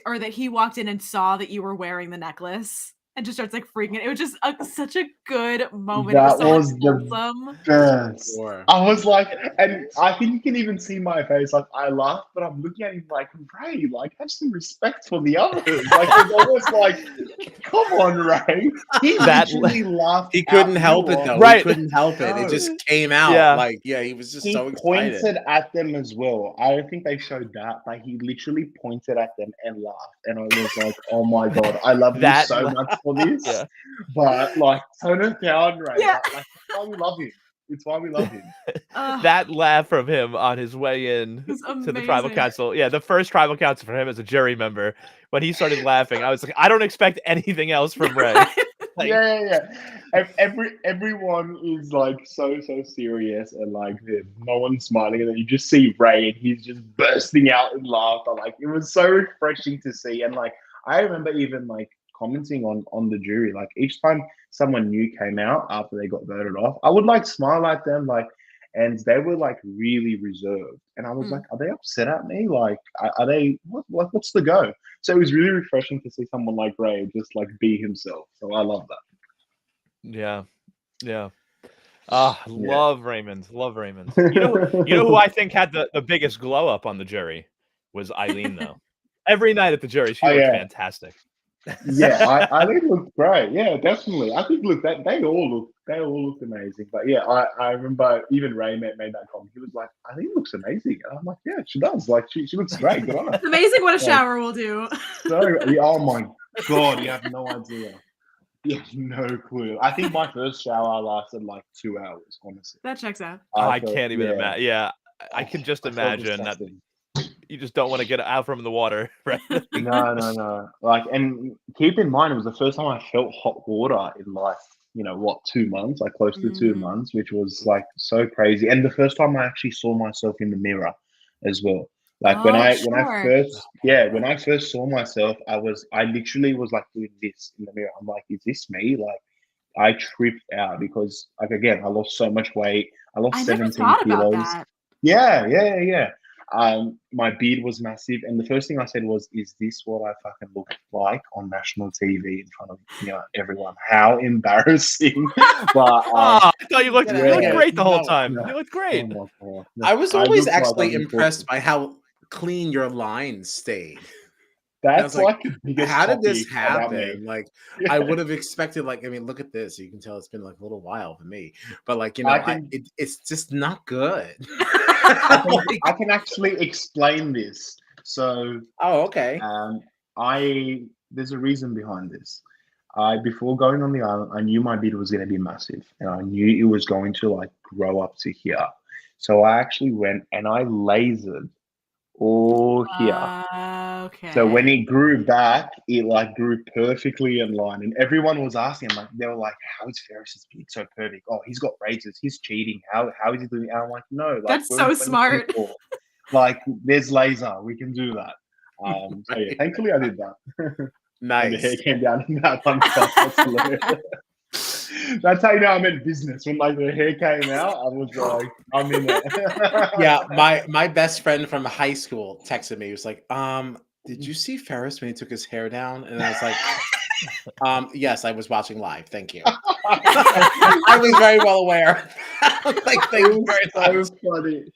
in and saw that you were wearing the necklace and just starts like freaking it. It was just such a good moment. That it was was so the wholesome. best. Sure. I was like, and I think you can even see my face. Like, I laughed, but I'm looking at him like, Ray, like, have some respect for the others. Like, it's almost like, come on, Ray. He That- literally laughed. He couldn't out help it loud. though. Right. He couldn't help it. It No. just came out. Yeah. Like, yeah, he was just He so excited. pointed at them as well. I don't think they showed that, but he literally pointed at them and laughed. And I was like, oh my God, I love you That- so much for this. Yeah. But like, tone it down, Ray. Yeah. Like, it's why we love him. It's why we love him. That laugh from him on his way in was to the tribal amazing. council. Yeah, the first tribal council for him as a jury member. When he started laughing, I was like, I don't expect anything else from Ray. Like, Yeah. Everyone is like so serious and like no one's smiling, and then you just see Ray and he's just bursting out in laughter. Like, it was so refreshing to see. And like, I remember even like commenting on the jury, like each time someone new came out after they got voted off, I would like smile at them, like, and they were like really reserved, and I was like, are they upset at me? Like, are they what's the go? So it was really refreshing to see someone like Ray just like be himself. So I love that. yeah. Yeah. Love Raymond. Love Raymond. You know who I think had the biggest glow up on the jury was Eileen, though. Every night at the jury, she looked fantastic. Yeah, Eileen looked great. Yeah, definitely. I think they all looked amazing. But yeah, I remember even Ray made that comment. He was like, Eileen looks amazing. And I'm like, yeah, she does. Like, she looks great. Good on her. It's amazing what a shower will do. Oh my God, you have no idea. You have no clue. I think my first shower lasted like 2 hours, honestly. That checks out. I can't even imagine. Yeah, I can just imagine that you just don't want to get out from the water, right? No. Like, and keep in mind, it was the first time I felt hot water in like, 2 months, like close to 2 months, which was like so crazy. And the first time I actually saw myself in the mirror as well. Like when I first saw myself, I literally was like doing this in the mirror. I'm like, is this me? Like, I tripped out because, like, again, I lost so much weight. I lost 17 thought kilos. about that. Yeah. My beard was massive, and the first thing I said was, "Is this what I fucking look like on national TV in front of everyone? How embarrassing!" But I thought you looked Yeah. great the whole No, time. no. You looked great. Oh my God. I was always look like actually I'm impressed by how clean your lines stayed. That's like, like the biggest How did this topic about me. happen? Like, Yeah. I would have expected, like, I mean, look at this. You can tell it's been like a little while for me, but like, it's just not good. I can actually explain this. So, Oh, okay. there's a reason behind this. Before going on the island, I knew my beard was going to be massive, and I knew it was going to like grow up to here. So I actually went and I lasered all here. Okay. So when it grew back, it like grew perfectly in line, and everyone was asking, like, they were like, "How is Ferris's beard so perfect? Oh, he's got razors. He's cheating. How is he doing?" And I'm like, "No, like, That's we're so in smart. 2024. Like, there's laser. We can do that." So yeah, thankfully I did that. And the hair Nice. came down in that one spot. That's hilarious. That's how you know I'm in business. When like the hair came out, I was like, I'm in it. Yeah, my best friend from high school texted me. He was like, did you see Ferris when he took his hair down? And I was like, yes, I was watching live. Thank you. I was very well aware. Like, thank you very much.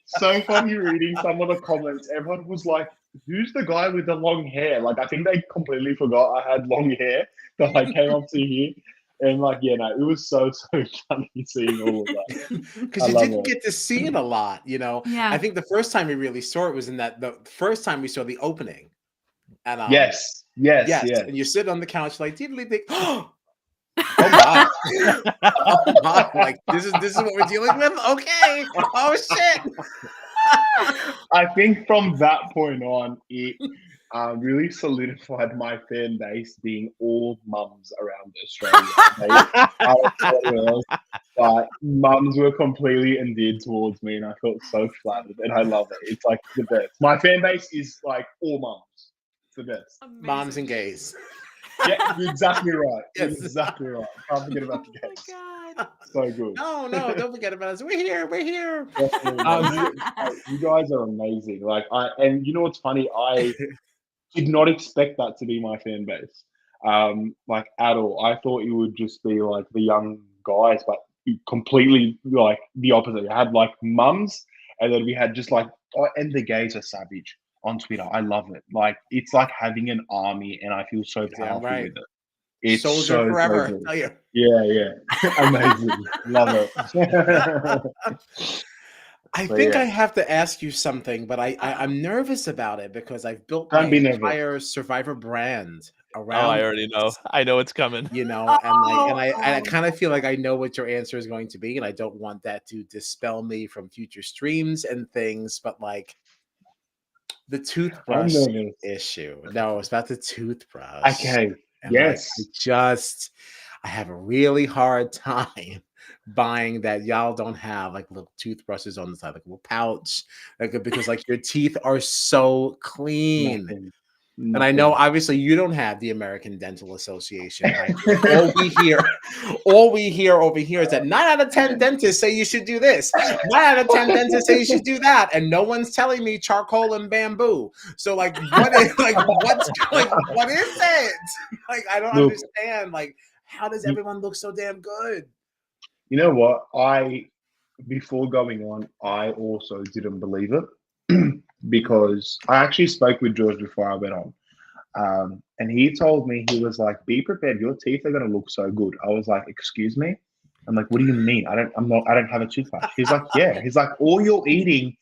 So funny reading some of the comments. Everyone was like, "Who's the guy with the long hair?" Like, I think they completely forgot I had long hair that I came up to here. And like, yeah, no, it was so funny seeing all of that. Because you didn't get to see it a lot, Yeah. I think the first time we really saw it was in the first time we saw the opening. And Yes. And you sit on the couch like, oh my. Oh my, like this is what we're dealing with. Okay. Oh shit. I think from that point on, it really solidified my fan base being all mums around Australia. I don't know what else, but mums were completely endeared towards me, and I felt so flattered, and I love it. It's like the best. My fan base is like all mums. It's the best. Amazing. Moms and gays. Yeah, you're exactly right. Yes. Exactly right. Can't forget about the Oh gays. my God. So good. No, don't forget about us. We're here. You guys are amazing. Like, and you know what's funny? I did not expect that to be my fan base. like at all. I thought you would just be like the young guys, but completely like the opposite. You had like mums, and then we had just like, oh, and the gays are savage on Twitter. I love it. Like it's like having an army, and I feel so Damn powerful right. with it. It's Soldier so forever. good. Tell you. Yeah. Amazing. Love it. I But think yeah. I have to ask you something, but I'm nervous about it because I've built my Don't be nervous. entire Survivor brand Oh, around I already know. this, I know it's coming. you know, and I Oh. kind of feel like I know what your answer is going to be, and I don't want that to dispel me from future streams and things, but like the I'm toothbrush nervous. issue. No, it's about the toothbrush. Okay. And like Yes. I have a really hard time buying that y'all don't have like little toothbrushes on the side, like a little pouch, like because like your teeth are so clean. Nothing. And I know obviously you don't have the American Dental Association, right? all we hear over here is that 9 out of 10 dentists say you should do this. 9 out of 10 dentists say you should do that. And no one's telling me charcoal and bamboo. So like what is what is it? Like I don't Look, understand. Like, how does everyone look so damn good? you know what? Before going on, I also didn't believe it because I actually spoke with George before I went on. And he told me, he was like, be prepared, your teeth are gonna look so good. I was like, excuse me? I'm like, what do you mean? I don't have a toothbrush. He's like, yeah. He's like, all you're eating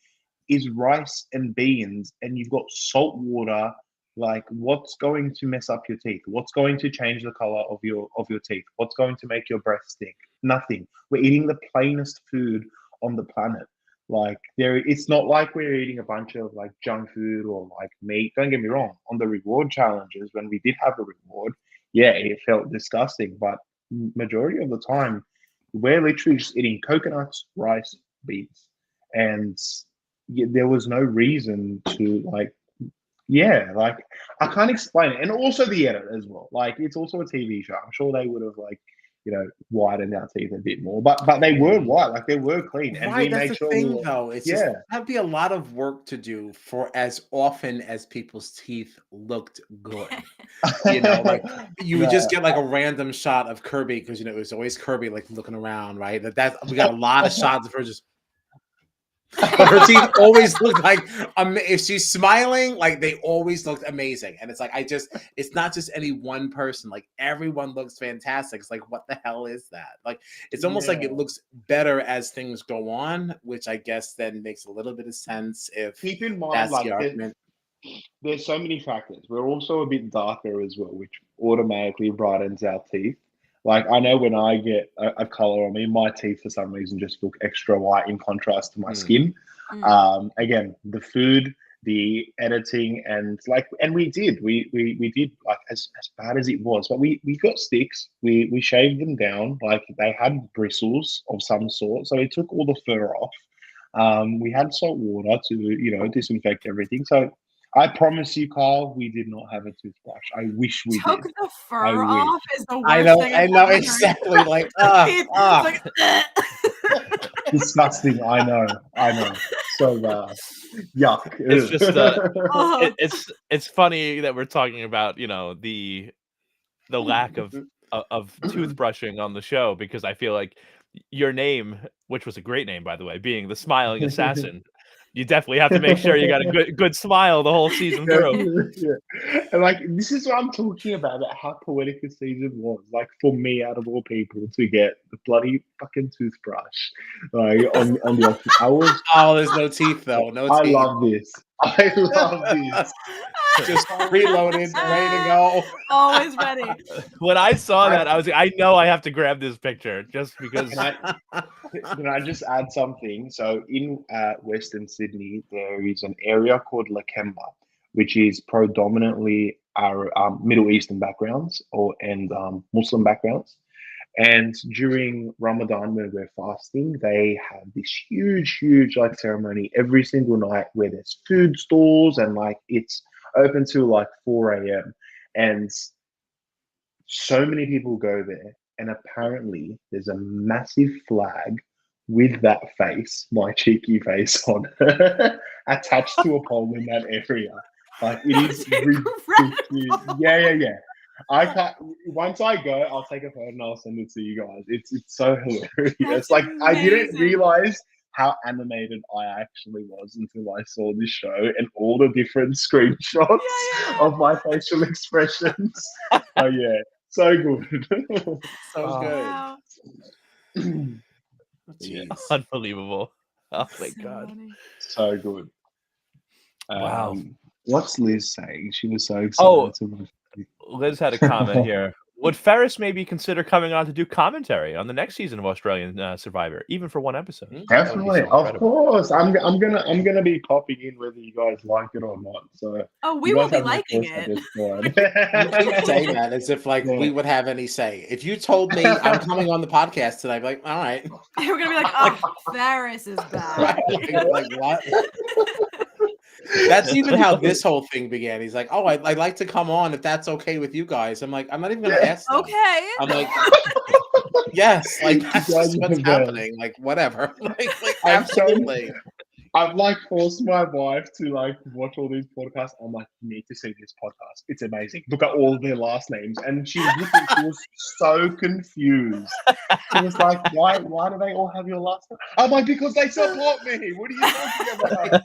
is rice and beans and you've got salt water. Like, what's going to mess up your teeth? What's going to change the color of your teeth? What's going to make your breath stink? Nothing. We're eating the plainest food on the planet. Like it's not like we're eating a bunch of like junk food or like meat. Don't get me wrong. On the reward challenges, when we did have a reward, yeah, it felt disgusting. But majority of the time, we're literally just eating coconuts, rice, beans, and there was no reason to like. Yeah, like I can't explain it, and also the edit as well. Like it's also a TV show. I'm sure they would have like, widened our teeth a bit more, but they were white, like they were clean, and we Right, that's made the sure thing, though. It's just yeah, that'd be a lot of work to do for as often as people's teeth looked good. Like you would just get like a random shot of Kirby because it was always Kirby like looking around, right? That we got a lot of shots of her just. But her teeth always look like if she's smiling, like they always looked amazing. And it's like it's not just any one person. Like everyone looks fantastic. It's like what the hell is that? Like it's almost like it looks better as things go on, which I guess then makes a little bit of sense if keep in mind, that's like the argument. there's so many factors. We're also a bit darker as well, which automatically brightens our teeth. Like I know when I get a color on me, my teeth for some reason just look extra white in contrast to my skin. Again, the food, the editing, and we did like as bad as it was, but we got sticks. We shaved them down. Like they had bristles of some sort, so we took all the fur off. We had salt water to disinfect everything. So I promise you, Kyle, we did not have a toothbrush. I wish we Took did. the fur off is the worst I know thing I've ever exactly. heard. Like, disgusting. I know. So yuck. It's just it's funny that we're talking about the lack of toothbrushing on the show, because I feel like your name, which was a great name by the way, being the Smiling Assassin, you definitely have to make sure you got a good smile the whole season through. Yeah. And like this is what I'm talking about how poetic the season was. Like for me, out of all people, to get the bloody fucking toothbrush, like on the I was. Oh, there's no teeth though. No teeth. I love this. I love this. Just reloaded, ready to go. Always ready. When I saw that, I was like, I know I have to grab this picture just because. Can I just add something? So in Western Sydney, there is an area called Lakemba, which is predominantly our Middle Eastern backgrounds and Muslim backgrounds. And during Ramadan, when we're fasting, they have this huge like ceremony every single night where there's food stalls and like it's open till like 4 a.m. And so many people go there. And apparently there's a massive flag with that face, my cheeky face on attached to a pole in that area. Like it is ridiculous. Yeah. I can't. Once I go, I'll take a photo and I'll send it to you guys. It's so hilarious. That's Like I didn't amazing. realize how animated I actually was until I saw this show and all the different screenshots of my facial expressions. Oh yeah, so good. So Oh. good. Wow. Jeez. Unbelievable. Oh my So god. funny. So good. Wow. What's Liz saying? She was so excited. Oh, to Liz had a comment here. Would Ferris maybe consider coming on to do commentary on the next season of Australian Survivor, even for one episode? That would be Definitely, so of incredible. course. I'm gonna be popping in whether you guys like it or not. So Oh, we you will guys be have no liking choice at it. this point. You keep saying that as if like Yeah. we would have any say. If you told me I'm coming on the podcast tonight, I'd be like, all right. We're gonna be like, oh, Ferris is back. Like what? That's even how this whole thing began. He's like, "Oh, I'd like to come on if that's okay with you guys." I'm like, "I'm not even gonna ask them." Okay. I'm like, "Yes, like that's You guys just are what's the best. happening. Like whatever. Like I'm so- absolutely." I've like forced my wife to like watch all these podcasts. I'm like, you need to see this podcast. It's amazing. Look at all their last names. And she was so confused. She was like, why do they all have your last name? I'm like, because they support me. What are you talking about?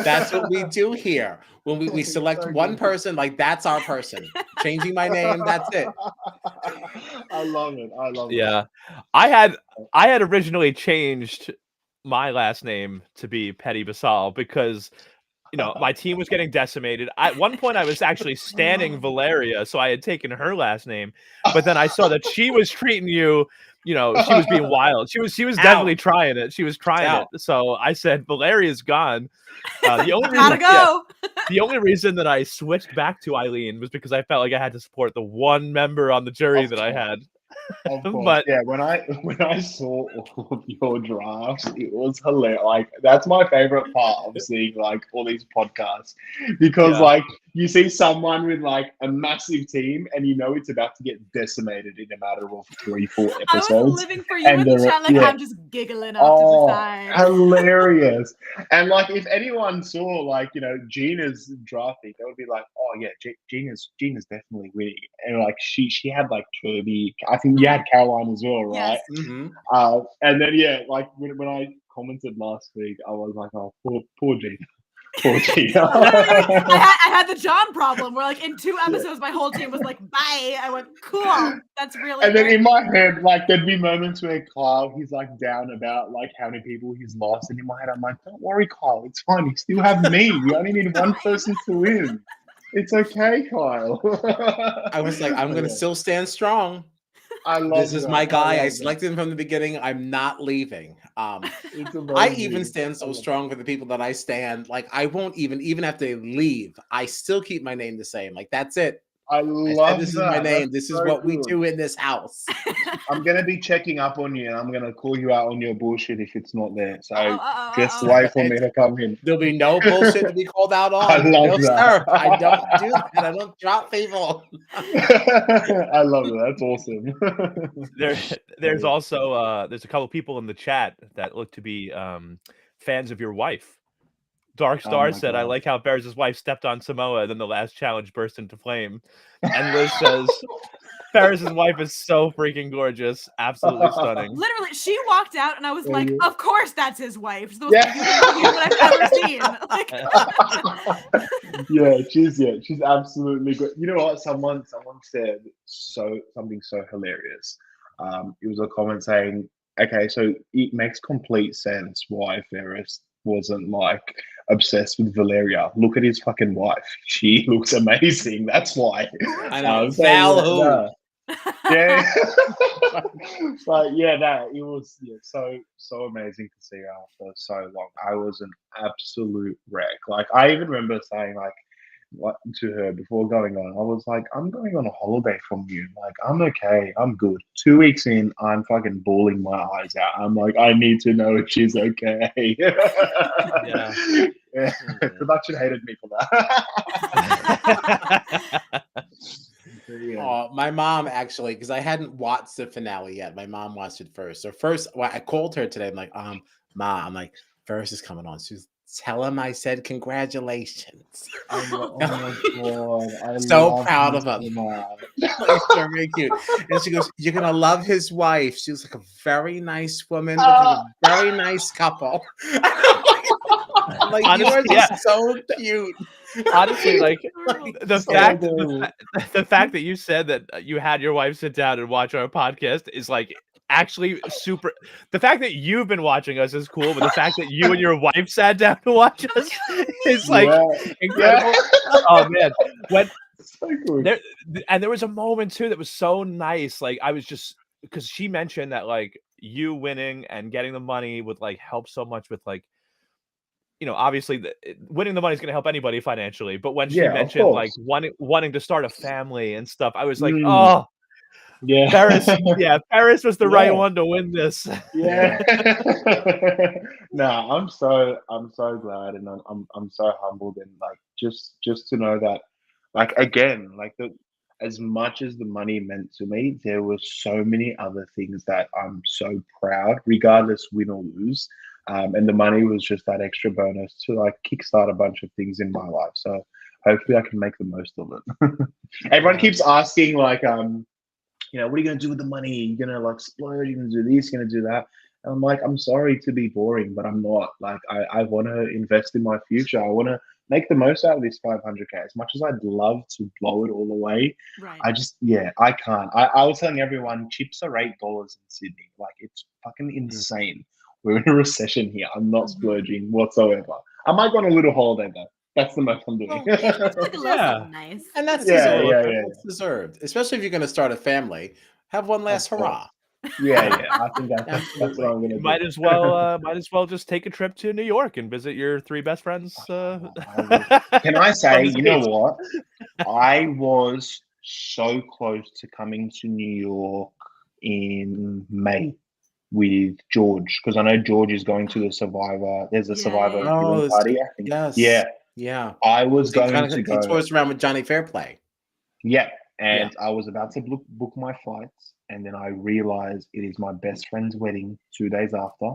That's what we do here. When we select So one good. person, like that's our person. Changing my name, that's it. I love it. I love it. Yeah. I had originally changed my last name to be Petty Basal because my team was getting decimated. At one point I was actually standing Valeria, so I had taken her last name, but then I saw that she was treating you, she was being wild. She was definitely trying it. She was trying it. So I said Valeria's gone. The only Gotta go. the only reason that I switched back to Eileen was because I felt like I had to support the one member on the jury that I had. Of course. But yeah, when I saw all of your drafts, it was hilarious. Like that's my favorite part of seeing like all these podcasts because like you see someone with like a massive team and it's about to get decimated in a matter of 3-4 episodes. I was living for you in the chat, like I'm just giggling off to the side. Hilarious. And like if anyone saw like Gina's drafting, they would be like, oh yeah, Gina's definitely winning. And like she had like Kirby. I think you had Caroline as well, right? Yes. Mm-hmm. And then like when I commented last week, I was like, oh poor Gina. Poor Gina. I had the John problem where like in 2 episodes my whole team was like, bye. I went, cool. That's really And then great. in my head, like there'd be moments where Kyle, he's like down about like how many people he's lost. And in my head, I'm like, don't worry, Kyle, it's fine. You still have me. You only need one person to win. It's okay, Kyle. I was like, I'm gonna still stand strong. I love this is that. my guy. I love selected him from the beginning. I'm not leaving. It's I even amazing. stand so strong for the people that I stand. Like I won't even after they leave, I still keep my name the same. Like that's it. I love this that. is my name. That's This is so what we good. do in this house. I'm gonna be checking up on you, and I'm gonna call you out on your bullshit if it's not there. So just Uh-oh. wait for me to come in. There'll be no bullshit to be called out on. I love no, that. sir. I don't do that. I don't drop people. I love it. That's awesome. There's also there's a couple people in the chat that look to be fans of your wife. Dark Star said, I like how Bears' wife stepped on Samoa and then the last challenge burst into flame. And Liz says, Ferris' wife is so freaking gorgeous. Absolutely stunning. Literally, she walked out and I was like, of course that's his wife. She's the most Yeah. beautiful human I've ever seen. Like, she's absolutely good. You know what? Someone said something so hilarious. It was a comment saying, okay, so it makes complete sense why Ferris wasn't like obsessed with Valeria. Look at his fucking wife. She looks amazing. That's why. I know. Val who? Yeah. But yeah, it was so amazing to see her after so long. I was an absolute wreck. Like I even remember saying like what to her before going on. I was like, I'm going on a holiday from you. Like, I'm okay. I'm good. 2 weeks in, I'm fucking bawling my eyes out. I'm like, I need to know if she's okay. Yeah. Production hated me for that. Oh, my mom actually, because I hadn't watched the finale yet. My mom watched it first. So first, I called her today. I'm like, Ma, I'm like, Ferris is coming on. She's Tell him I said congratulations. Oh my god, I So love proud him of her. so much. It's so very cute. And she goes, "You're gonna love his wife. She was like a very nice woman, looks like a very nice couple." Like, you are Honestly, yeah. just so cute. Honestly, like the So fact adorable. the fact that you said that you had your wife sit down and watch our podcast is like actually super. The fact that you've been watching us is cool, but the fact that you and your wife sat down to watch us is like incredible. Oh man, when So good. there was a moment too that was so nice. Like I was just because she mentioned that like you winning and getting the money would like help so much with like obviously winning the money is going to help anybody financially. But when she Yeah, of mentioned like course. wanting to start a family and stuff, I was like, Mm, oh, yeah. Paris was the right Yeah. one to win this. Yeah. No, I'm so glad, and I'm so humbled, and like just to know that, like again, like as much as the money meant to me, there were so many other things that I'm so proud, regardless win or lose. And the money was just that extra bonus to like kickstart a bunch of things in my life. So hopefully I can make the most of it. Everyone keeps asking like, what are you going to do with the money? You're going to like splurge, you're going to do this, you're going to do that. And I'm like, I'm sorry to be boring, but I'm not. Like, I want to invest in my future. I want to make the most out of this 500K. As much as I'd love to blow it all away, Right. I can't. I was telling everyone, chips are $8 in Sydney. Like, it's fucking insane. We're in a recession here. I'm not splurging whatsoever. I might go on a little holiday though. That's the most I'm doing. Well, it's like a little Yeah. something nice. And that's Yeah, deserved. yeah. That's deserved. Especially if you're gonna start a family. Have one last Of course. hurrah. Yeah. I think that's what Absolutely. I'm gonna do. Might as well just take a trip to New York and visit your 3 best friends. Can I say, From the you know States. what? I was so close to coming to New York in May with George, because I know George is going to the Survivor. There's a Yeah, Survivor yeah. viewing party, I think. Yes. Yeah, Yeah. I was He going to he go. tours around with Johnny Fairplay. Yeah, and I was about to book my flights, and then I realized it is my best friend's wedding 2 days after,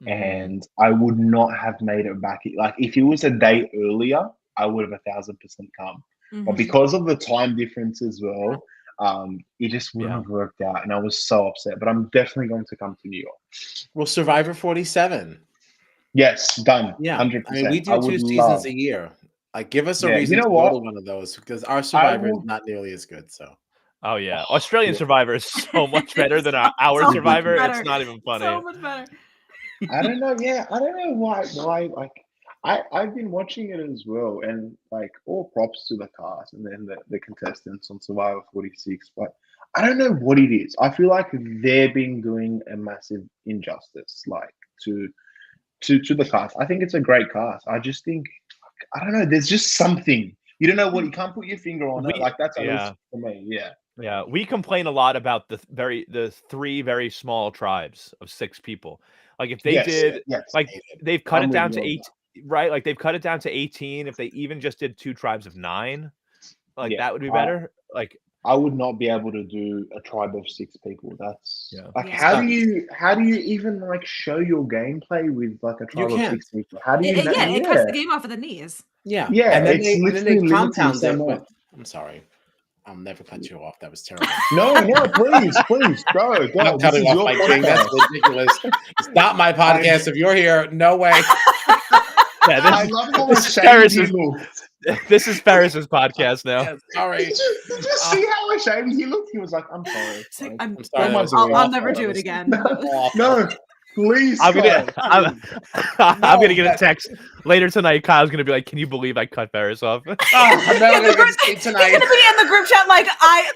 and I would not have made it back. Like if it was a day earlier, I would have 1,000% come. But because of the time difference as well, it just wouldn't have worked out, and I was so upset. But I'm definitely going to come to New York. Well, Survivor 47. Yes, done. Yeah. 100%. I mean, we do 2 seasons a year. Like, give us a reason to go to one of those, because our Survivor is not nearly as good. So. Oh yeah, Australian Survivor is so much better than our Survivor. It's not even funny. So much better. I don't know. Yeah, I don't know why. Like, I've been watching it as well, and like all props to the cast and then the contestants on Survivor 46. But I don't know what it is. I feel like they've been doing a massive injustice, like to the cast. I think it's a great cast. I just think I don't know. There's just something you don't know what you can't put your finger on it. Like that's at least for me. Yeah. Yeah, we complain a lot about the 3 very small tribes of 6 people. Like if they did, like they've cut it down to 8, right? Like they've cut it down to 18. If they even just did 2 tribes of 9, like that would be better. Like I would not be able to do a tribe of 6 people. That's like Yeah. how do you even like show your gameplay with like a tribe of 6 people? How do you? It cuts the game off of the knees. Yeah. Yeah, And then they literally compound it so with. I'm sorry. I'll never cut you off. That was terrible. No, please, go. I'm cutting off my king. That's ridiculous. It's not my podcast. If you're here, no way. Yeah, I love how ashamed he looked. This is Ferris's podcast now. Yeah, sorry. Did you see how ashamed he looked? He was like, "I'm sorry. I'm sorry. I'll never do it again. No, please. I'm gonna get a text later tonight. Kyle's gonna be like, "Can you believe I cut Ferris off?" I'm never gonna get to see tonight. He's gonna be in the group chat like,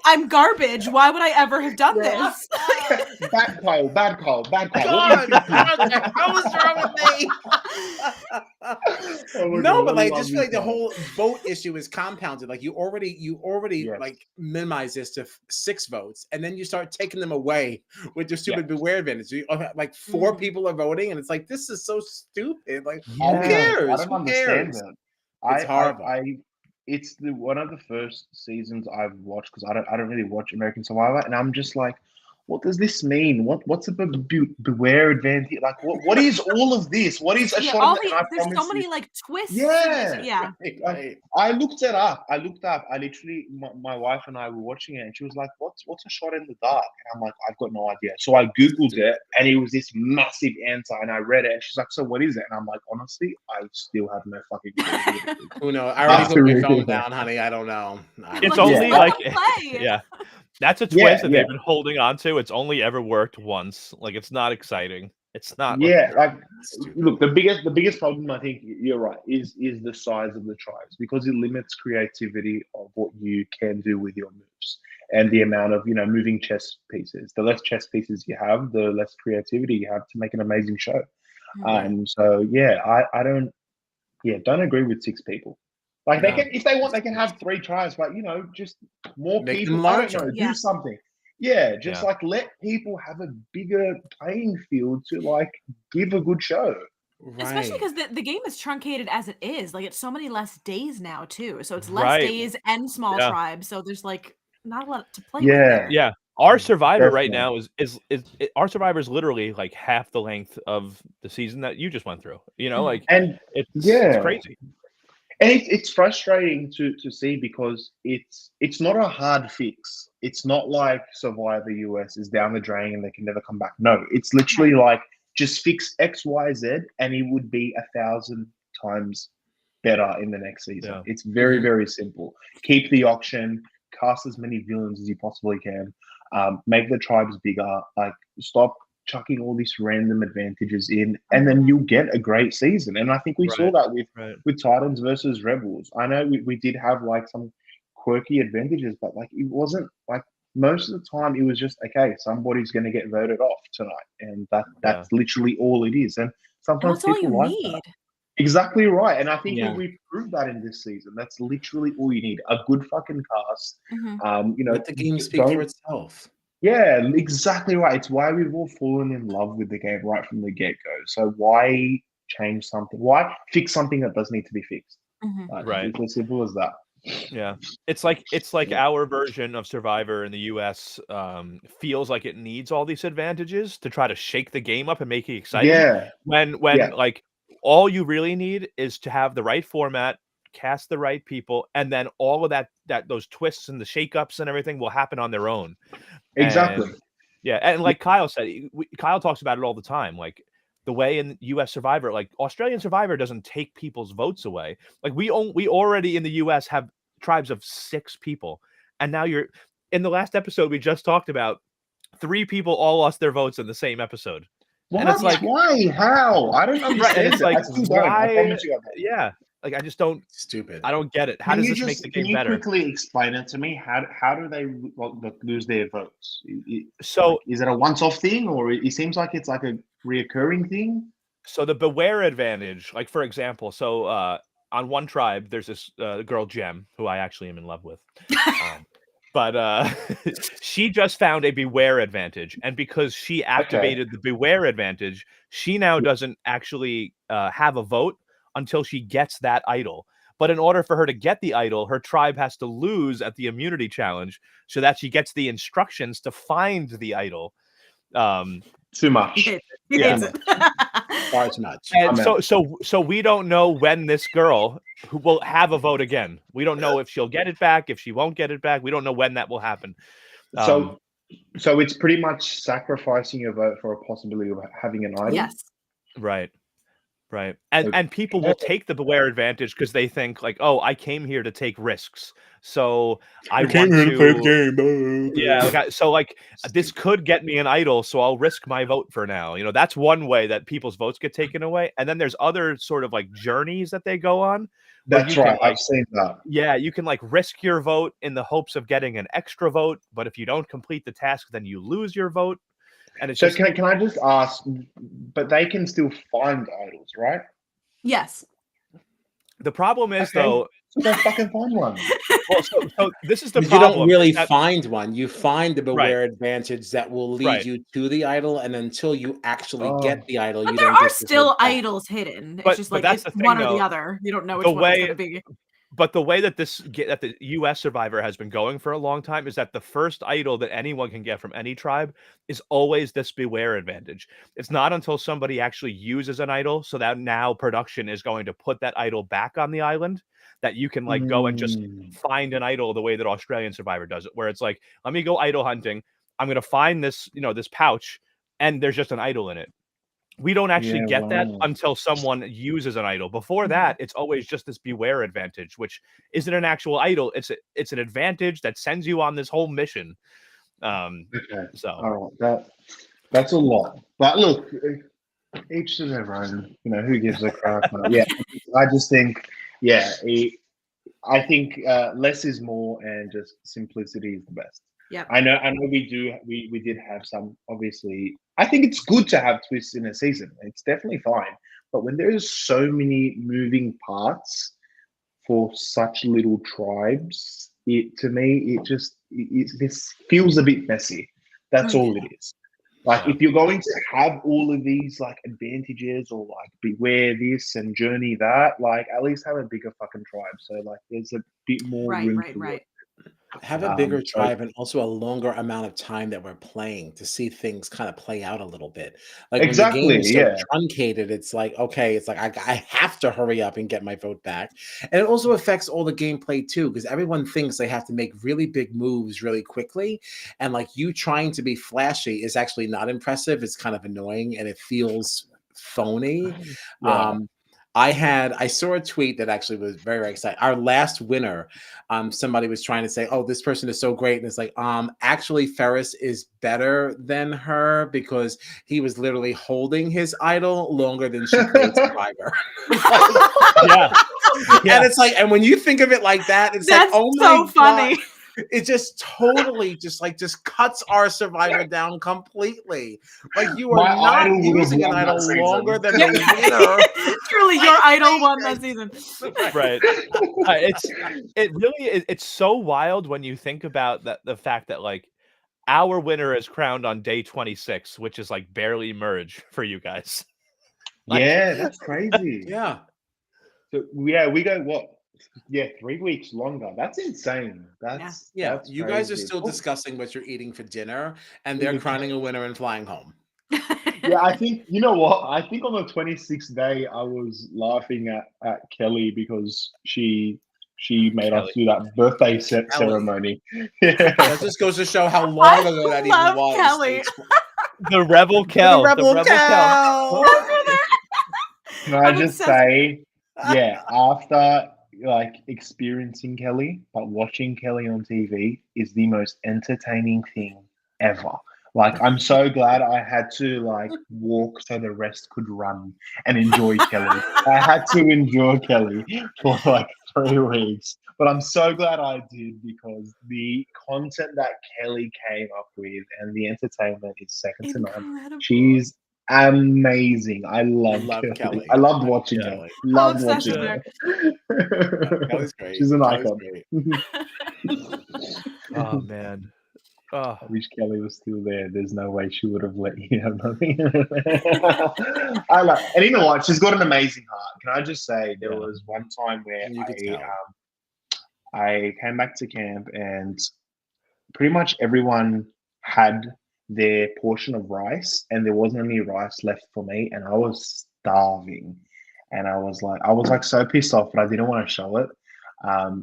I'm garbage. Why would I ever have done this? Bad Kyle. God, what's wrong with me? No, but like, I just feel like the whole vote issue is compounded. Like, you already like minimize this to 6 votes, and then you start taking them away with your stupid beware advantage. Like 4 people are voting, and it's like, this is so stupid. Like, who cares? I don't understand it. It's horrible. It's one of the first seasons I've watched because I don't really watch American Survivor, and I'm just like, what does this mean? What's a beware advantage? Like, what is all of this? What is a Yeah, shot? all And the I there's so promise many you, like twists. yeah. Yeah. Right. I looked it up. I looked up. I literally, my wife and I were watching it, and she was like, "What's a shot in the dark?" And I'm like, "I've got no idea." So I googled it, and it was this massive answer, and I read it, and she's like, "So what is it?" And I'm like, "Honestly, I still have no fucking clue." Who knows? I already After put my reading phone it. down, honey. I don't know. It's Like, just only let like them play. yeah. That's a Yeah, twist that they've been holding on to. It's only ever worked once. Like it's not exciting. It's not like Yeah, like Stupid. look, the biggest problem, I think you're right, is the size of the tribes, because it limits creativity of what you can do with your moves and the amount of moving chess pieces. The less chess pieces you have, the less creativity you have to make an amazing show. So yeah, I don't agree with 6 people. Like they No. can, if they want, they can have 3 tribes, but just more Make them people. I don't know, larger. Yeah. do something. Yeah, just Yeah. like let people have a bigger playing field to like give a good show. Especially Right. because the game is truncated as it is. Like it's so many less days now too. So it's less right. days and small Yeah. tribes. So there's like not a lot to play with Yeah, there. Yeah. Our survivor right definitely. now our survivor is literally like half the length of the season that you just went through. Like And it's crazy. and it's frustrating to see, because it's not a hard fix. It's not like Survivor US is down the drain and they can never come back. No, it's literally like just fix X, Y, Z, and it would be 1,000 times better in the next season. Yeah. It's very, very simple. Keep the auction, cast as many villains as you possibly can, make the tribes bigger, like stop chucking all these random advantages in, and then you'll get a great season. And I think we saw Right. that with Right. Titans versus Rebels. I know we did have like some quirky advantages, but like it wasn't like, most of the time it was just, okay, somebody's going to get voted off tonight, and that's literally all it is. And And sometimes that's all you people like that. need. Exactly right. And I think Yeah. we proved that in this season. That's literally all you need. A good fucking cast. Let the game just speak for don't. itself. Yeah, exactly right. It's why we've all fallen in love with the game right from the get-go. So why change something? Why fix something that does need to be fixed? Like, Right. it's as simple as that. Yeah. It's like our version of Survivor in the US feels like it needs all these advantages to try to shake the game up and make it exciting. Yeah, When yeah, like all you really need is to have the right format, cast the right people, and then all of that those twists and the shakeups and everything will happen on their own. exactly. And yeah, and like Kyle said, Kyle talks about it all the time. Like the way in US Survivor, like Australian Survivor doesn't take people's votes away. Like we already in the US have tribes of 6 people, and now you're in the last episode we just talked about 3 people all lost their votes in the same episode. And it's like, Why? How? I don't right, and understand it's it. like, I still don't. I why? promise you. Yeah, like I just don't. Stupid. I don't get it. How does this make the game better? Quickly explain it to me? How do they lose their votes? So is it a once-off thing, or it seems like it's like a reoccurring thing? So the beware advantage, like for example, so on one tribe there's this girl Gem who I actually am in love with, but she just found a beware advantage, and because she activated the beware advantage, she now doesn't actually have a vote until she gets that idol. But in order for her to get the idol, her tribe has to lose at the immunity challenge so that she gets the instructions to find the idol. Too much. He hates it. Far too much. And so we don't know when this girl who will have a vote again. We don't know if she'll get it back, if she won't get it back. We don't know when that will happen. So it's pretty much sacrificing your vote for a possibility of having an idol. Yes. Right. Right. And people will take the beware advantage because they think like, oh, I came here to take risks. So I want to play the game. Yeah. So like this could get me an idol, so I'll risk my vote for now. That's one way that people's votes get taken away. And then there's other sort of like journeys that they go on. That's right. I've seen that. Yeah, you can like risk your vote in the hopes of getting an extra vote, but if you don't complete the task, then you lose your vote. And it's so just, can I just ask? But they can still find idols, right? Yes. the problem is though. So go fucking find one. Well, so this is the You problem. don't really find one. You find the beware Right. advantage that will lead Right. you to the idol, and until you actually get the idol, But you there don't are get the still vote back. idols hidden. It's But just like that's it's the thing, one or though. the other. You don't know which The one it's way- going to be. But the way that that the U.S. Survivor has been going for a long time is that the first idol that anyone can get from any tribe is always this beware advantage. It's not until somebody actually uses an idol, so that now production is going to put that idol back on the island, that you can like go and just find an idol the way that Australian Survivor does it, where it's like, let me go idol hunting. I'm going to find this, this pouch, and there's just an idol in it. We don't actually get that until someone uses an idol. Before that, it's always just this beware advantage, which isn't an actual idol. It's an advantage that sends you on this whole mission. Okay. So all right. That's a lot. But look, each to their own. Who gives a crap? Yeah, I just think, I think less is more, and just simplicity is the best. Yeah, I know we did have some, obviously. I think it's good to have twists in a season. It's definitely fine. But when there's so many moving parts for such little tribes, to me, this feels a bit messy. That's all it is. Like, if you're going to have all of these like advantages, or like beware this and journey that, like at least have a bigger fucking tribe. So like there's a bit more room to work. Have a bigger tribe, and also a longer amount of time that we're playing to see things kind of play out a little bit. Like when the game is so truncated, it's like, okay, it's like I have to hurry up and get my vote back. And it also affects all the gameplay too, because everyone thinks they have to make really big moves really quickly. And like you trying to be flashy is actually not impressive. It's kind of annoying, and it feels phony. I saw a tweet that actually was very, very exciting. Our last winner, somebody was trying to say, oh, this person is so great. And it's like, actually Ferris is better than her because he was literally holding his idol longer than she played Survivor. And it's like, and when you think of it like that, it's that's like, oh my so funny. God. It just totally just cuts our Survivor down completely. Like you are not using an idol longer than the winner. Truly, your idol won that season. Right. It's so wild when you think about the fact that like our winner is crowned on day 26, which is like barely merge for you guys. That's crazy. So we go what? 3 weeks longer. That's insane. That's you guys are still discussing what you're eating for dinner, and they're crowning a winner and flying home. I think, you know what? I think on the 26th day, I was laughing at Kelly because she made us do that birthday ceremony. That just goes to show how long ago that even was. Kelly. The Rebel Kel. The Rebel Kel. Can I just say, after like experiencing Kelly, but watching Kelly on TV is the most entertaining thing ever. Like, I'm so glad I had to like walk so the rest could run and enjoy Kelly. I had to enjoy Kelly for like 3 weeks, but I'm so glad I did, because the content that Kelly came up with and the entertainment is second to none. She's amazing. I love Kelly. I loved watching her. Loved watching her. Kelly's great. She's an icon. Oh man. I wish Kelly was still there. There's no way she would have let you have nothing. And you know what? She's got an amazing heart. Can I just say, there was one time where I came back to camp and pretty much everyone had their portion of rice, and there wasn't any rice left for me, and I was starving. And I was like so pissed off, but I didn't want to show it,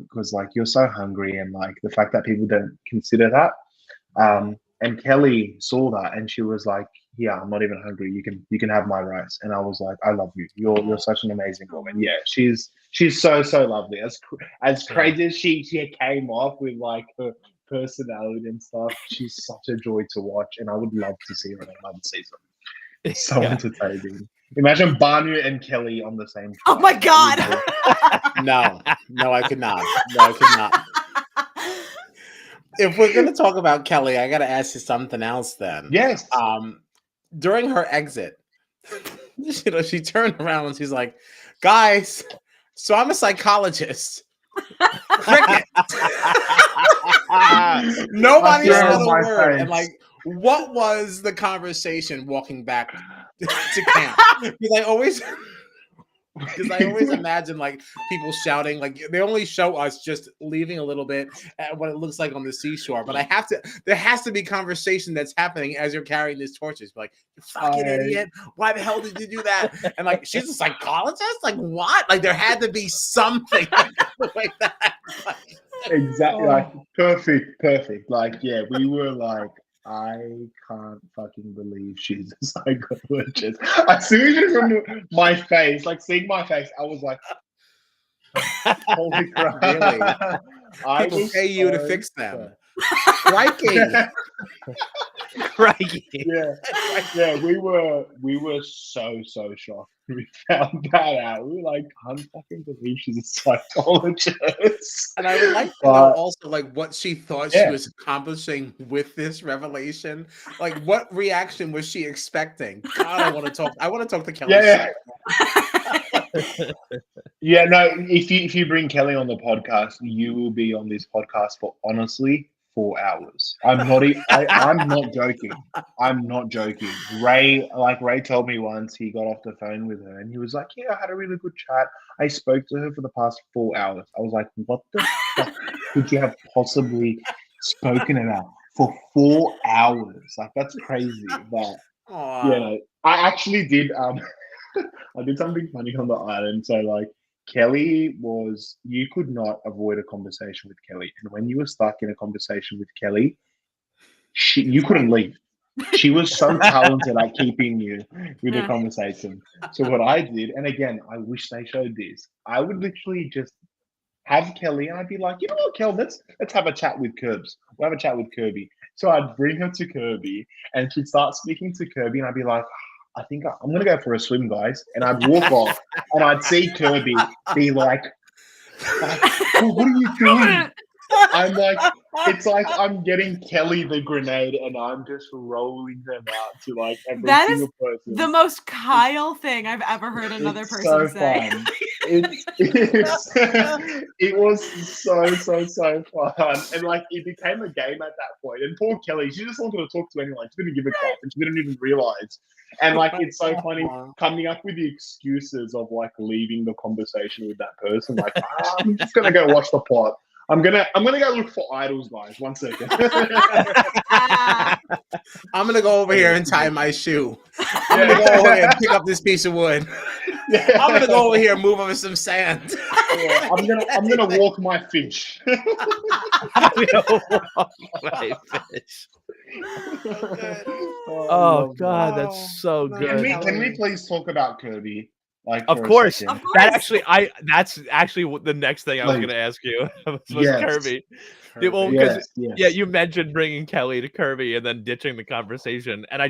because like you're so hungry, and like the fact that people don't consider that. And Kelly saw that, and she was like, "Yeah, I'm not even hungry. You can have my rice." And I was like, "I love you. You're such an amazing woman." Yeah, she's so lovely. As crazy as she came off with like her personality and stuff, she's such a joy to watch, and I would love to see her in another season. It's so entertaining. Imagine Banu and Kelly on the same. Oh my God! No, I could not. No, I could not. If we're gonna talk about Kelly, I gotta ask you something else then. Yes. During her exit, she turned around and she's like, "Guys, so I'm a psychologist." Cricket. Nobody said a word. And like, what was the conversation walking back to camp? Because I always Because I always imagine like people shouting, like they only show us just leaving a little bit at what it looks like on the seashore. But there has to be conversation that's happening as you're carrying these torches. Like, you fucking idiot, why the hell did you do that? And like, she's a psychologist? Like, what? Like, there had to be something like that. Exactly, like perfect. Like, yeah, we were like, I can't fucking believe she's a psychologist. As soon as from my face, like seeing my face, I was like, holy crap! Really? I People was pay you to so fix them. Crikey. Crikey. Yeah, we were so shocked. We found that out. We were like, can't fucking believe she's a psychologist. And I would like to know also like what she thought she was accomplishing with this revelation. Like, what reaction was she expecting? God, I want to talk to Kelly. Yeah, no, if you bring Kelly on the podcast, you will be on this podcast for honestly 4 hours. I'm not joking. I'm not joking. Ray told me once he got off the phone with her and he was like, yeah, I had a really good chat. I spoke to her for the past 4 hours. I was like, what the fuck could you have possibly spoken about for 4 hours? Like, that's crazy. But yeah, I actually did I did something funny on the island. So like, you could not avoid a conversation with Kelly. And when you were stuck in a conversation with Kelly, you couldn't leave. She was so talented at keeping you with the conversation. So what I did, and again, I wish they showed this, I would literally just have Kelly and I'd be like, you know what, Kel, let's have a chat with Curbs. We'll have a chat with Kirby. So I'd bring her to Kirby and she'd start speaking to Kirby and I'd be like, I think I'm going to go for a swim, guys. And I'd walk off and I'd see Kirby be like, oh, what are you doing? I'm like, it's like I'm getting Kelly the grenade and I'm just rolling them out to like every single person. The most Kyle thing I've ever heard another person say. Fun. It was so fun. And like, it became a game at that point. And poor Kelly, she just wanted to talk to anyone. She didn't give a crap and she didn't even realize. And like, it's so funny coming up with the excuses of like leaving the conversation with that person. Like, I'm just going to go watch the plot. I'm gonna go look for idols, guys. 1 second. I'm gonna go over here and tie my shoe. I'm gonna go over here and pick up this piece of wood. I'm gonna go over here and move over some sand. I'm gonna walk my fish. Oh God, that's so good. Can we please talk about Kirby? Like, of course. That's actually the next thing I was going to ask you was Kirby. Well, because you mentioned bringing Kelly to Kirby and then ditching the conversation, and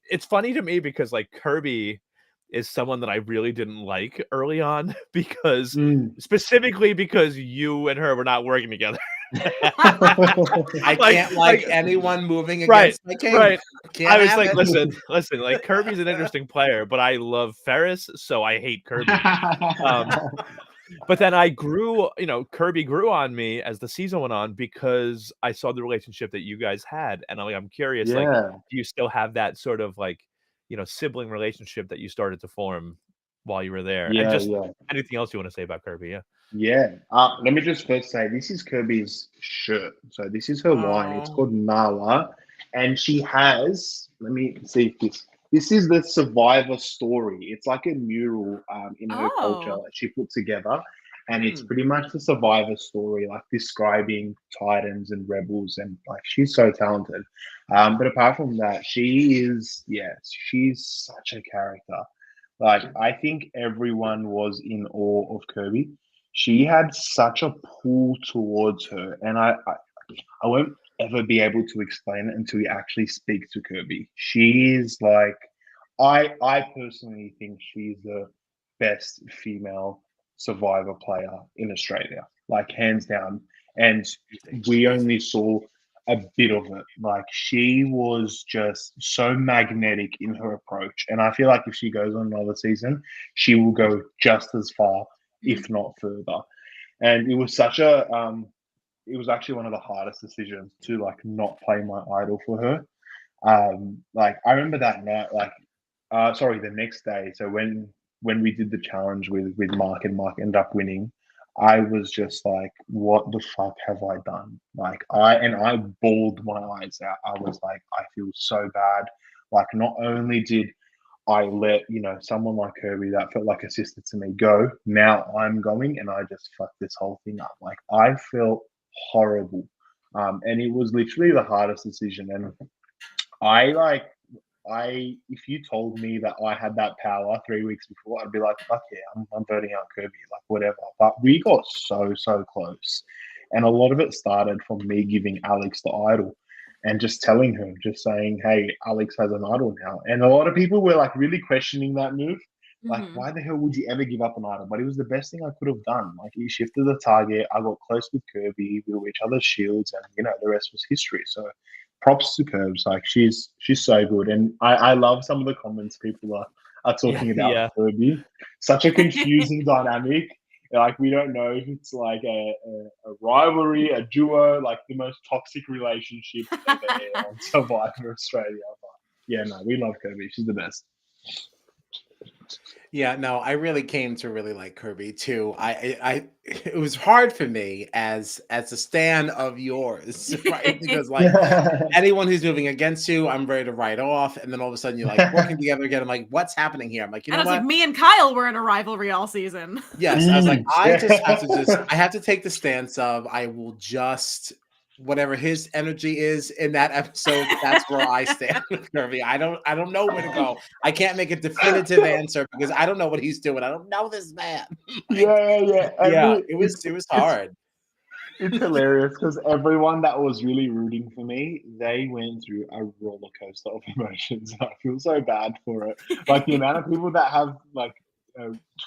it's funny to me because like Kirby is someone that I really didn't like early on because specifically because you and her were not working together. I can't like anyone moving against my king. Right. I was like, listen, like Kirby's an interesting player, but I love Ferris, so I hate Kirby. But then Kirby grew on me as the season went on because I saw the relationship that you guys had, and I'm curious, like, do you still have that sort of like, sibling relationship that you started to form while you were there? And just anything else you want to say about Kirby? Let me just first say, this is Kirby's shirt. So this is her line. It's called Nala. And she has, let me see if this is the Survivor story. It's like a mural in her culture that she put together. And it's pretty much the Survivor story, like describing Titans and Rebels. And like, she's so talented. But apart from that, she's such a character. Like, I think everyone was in awe of Kirby. She had such a pull towards her, and I won't ever be able to explain it until we actually speak to Kirby. She is like, I personally think she's the best female Survivor player in Australia, like hands down. And we only saw a bit of it. Like, she was just so magnetic in her approach, and I feel like if she goes on another season, she will go just as far, if not further. And it was it was actually one of the hardest decisions to like not play my idol for her. Like, I remember that night, like sorry, the next day. So when we did the challenge with Mark and Mark ended up winning, I was just like, what the fuck have I done? Like I bawled my eyes out. I was like, I feel so bad. Like not only did I let, someone like Kirby that felt like a sister to me go, now I'm going and I just fucked this whole thing up. Like I felt horrible. And it was literally the hardest decision. And I like if you told me that I had that power 3 weeks before, I'd be like, fuck yeah, I'm voting out Kirby, like whatever. But we got so close. And a lot of it started from me giving Alex the idol and just telling her, just saying, hey, Alex has an idol now. And a lot of people were like really questioning that move. Like, why the hell would you ever give up an idol? But it was the best thing I could have done. Like, he shifted the target. I got close with Kirby. We were each other's shields, and the rest was history. So, props to Curbs. Like, she's so good. And I love some of the comments people are talking about Kirby. Such a confusing dynamic. Like, we don't know if it's like a rivalry, a duo, like the most toxic relationship ever aired on Survivor Australia. But yeah, no, we love Kirby. She's the best. Yeah, no, I really came to really like Kirby too. It was hard for me as a stan of yours, right? Because like anyone who's moving against you, I'm ready to write off, and then all of a sudden you're like working together again. I'm like, what's happening here? I'm like, and I was like, me and Kyle were in a rivalry all season. Yes, I was like, I have to take the stance of I will just whatever his energy is in that episode, that's where I stand with Kirby. I don't know where to go. I can't make a definitive answer because I don't know what he's doing. I don't know this man. It was hard. It's hilarious because everyone that was really rooting for me, they went through a roller coaster of emotions. I feel so bad for it. Like the amount of people that have like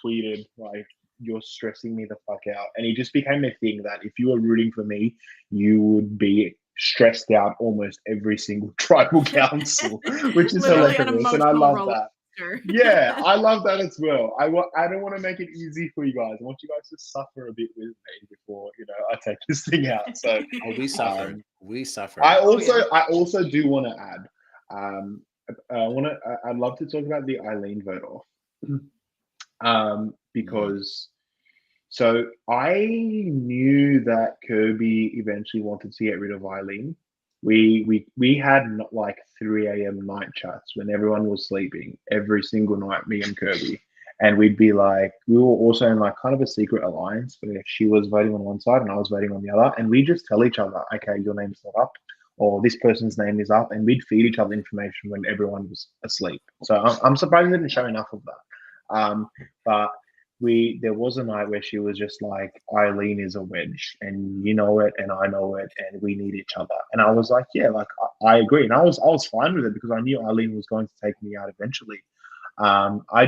tweeted like, you're stressing me the fuck out. And it just became a thing that if you were rooting for me, you would be stressed out almost every single tribal council, which is hilarious. And I love that. Yeah, I love that as well. I don't want to make it easy for you guys. I want you guys to suffer a bit with me before I take this thing out. So we suffered. We suffered. I also do want to add. I'd love to talk about the Eileen vote off. Because so I knew that Kirby eventually wanted to get rid of Eileen. We had like 3 a.m. night chats when everyone was sleeping every single night, me and Kirby. And we'd be like, we were also in like kind of a secret alliance where she was voting on one side and I was voting on the other. And we just tell each other, okay, your name's not up or this person's name is up. And we'd feed each other information when everyone was asleep. So I'm surprised they didn't show enough of that. But there was a night where she was just like, Eileen is a wedge and you know it and I know it and we need each other. And I was like, yeah, like I agree. And I was fine with it because I knew Eileen was going to take me out eventually. I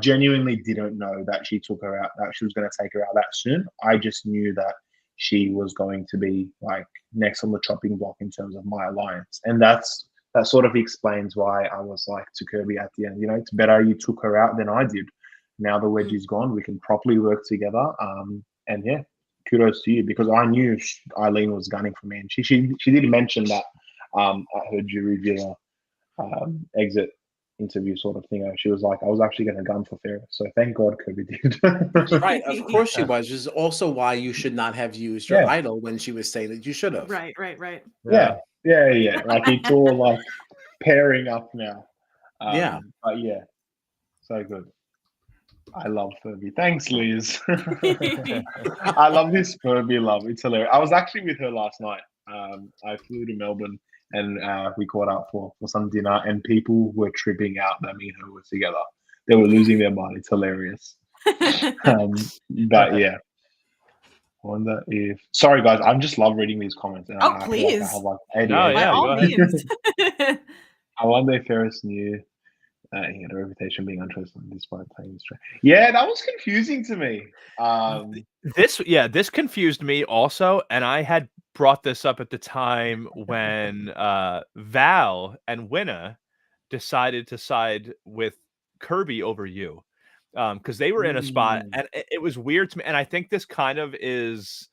genuinely didn't know that she took her out, that she was going to take her out that soon. I just knew that she was going to be like next on the chopping block in terms of my alliance. And that sort of explains why I was like to Kirby at the end, it's better you took her out than I did. Now the wedge is gone, we can properly work together. And yeah, kudos to you because I knew Eileen was gunning for me, and she did mention that at her jury viewer exit interview sort of thing. She was like, I was actually going to gun for Ferris, so thank God Kirby did. Right, of course she was. Which is also why you should not have used your idol when she was saying that you should have. Right. Yeah. Like it's all like pairing up now. But yeah, so good. I love Furby. Thanks, Liz. I love this Furby love. It's hilarious. I was actually with her last night. I flew to Melbourne and we caught up for some dinner, and people were tripping out that me and her were together. They were losing their mind. It's hilarious. But yeah. I wonder if. Sorry, guys. I just love reading these comments. And please. I have like 80. By all means. I wonder if Ferris knew. He had a reputation of being untrustworthy despite playing straight. Yeah, that was confusing to me. This confused me also, and I had brought this up at the time when Val and Winna decided to side with Kirby over you, because they were in a spot, and it was weird to me. And I think this kind of is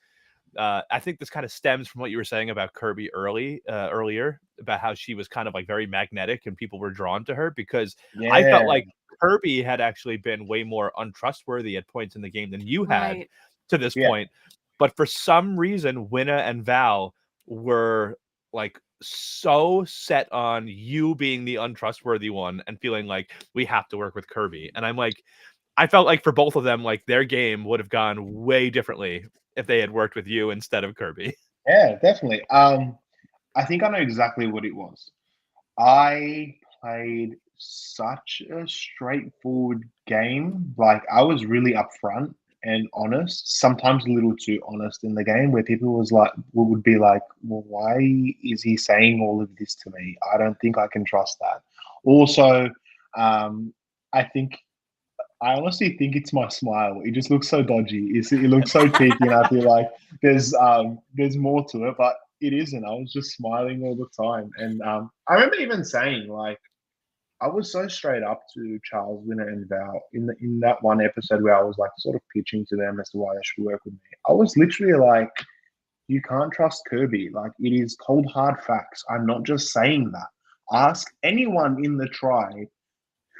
I think this kind of stems from what you were saying about Kirby earlier, about how she was kind of like very magnetic and people were drawn to her, because I felt Yeah, like Kirby had actually been way more untrustworthy at points in the game than you had Right. to this Yeah. point. But for some reason, Winna and Val were like so set on you being the untrustworthy one and feeling like we have to work with Kirby. And I'm like, I felt like for both of them, like their game would have gone way differently if they had worked with you instead of Kirby. yeah, definitely. I think I know exactly what it was. I played such a straightforward game. Like I was really upfront and honest, sometimes a little too honest in the game, where people would be like, "Well, why is he saying all of this to me? I don't think I can trust that." Also, I think I honestly think it's my smile. It just looks so dodgy. It looks so cheeky, and I feel like there's more to it, but it isn't. I was just smiling all the time, and I remember even saying like I was so straight up to Charles, Winner, and Val in that one episode where I was like sort of pitching to them as to why they should work with me. I was literally like, you can't trust Kirby. Like it is cold hard facts. I'm not just saying that. Ask anyone in the tribe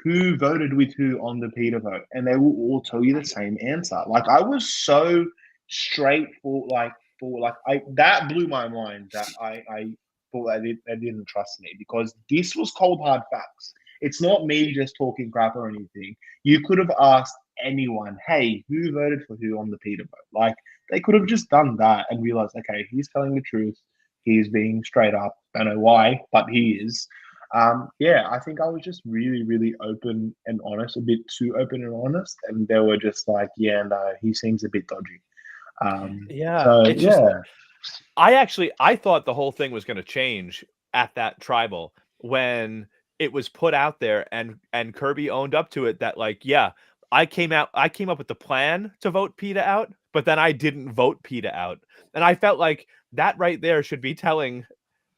who voted with who on the Peter vote, and they will all tell you the same answer. Like I was so straight for I that blew my mind that I thought they didn't trust me, because this was cold hard facts. It's not me just talking crap or anything. You could have asked anyone, hey, who voted for who on the Peter vote? Like they could have just done that and realized, okay, he's telling the truth. He's being straight up. I don't know why, but he is. Yeah, I think I was just really, really open and honest, a bit too open and honest, and they were just like, "Yeah, no, he seems a bit dodgy." Yeah, So it's just yeah, I thought the whole thing was going to change at that tribal when it was put out there, and Kirby owned up to it that like, yeah, I came up with the plan to vote PETA out, but then I didn't vote PETA out. And I felt like that right there should be telling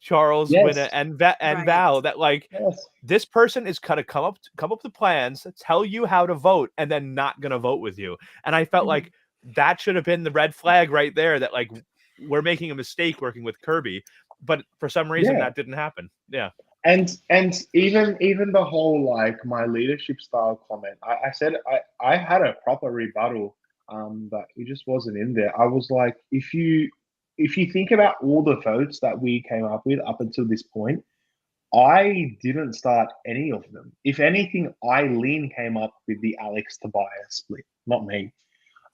Charles, Winna, yes, and Right. Val that like yes, this person is gonna come up with plans, tell you how to vote, and then not gonna vote with you. And I felt Mhm. like that should have been the red flag right there, that like we're making a mistake working with Kirby. But for some reason yeah. that didn't happen. Yeah. And even the whole like my leadership style comment, I said I had a proper rebuttal, but it just wasn't in there. I was like, if you think about all the votes that we came up with up until this point, I didn't start any of them. If anything, Eileen came up with the Alex Tobias split, not me.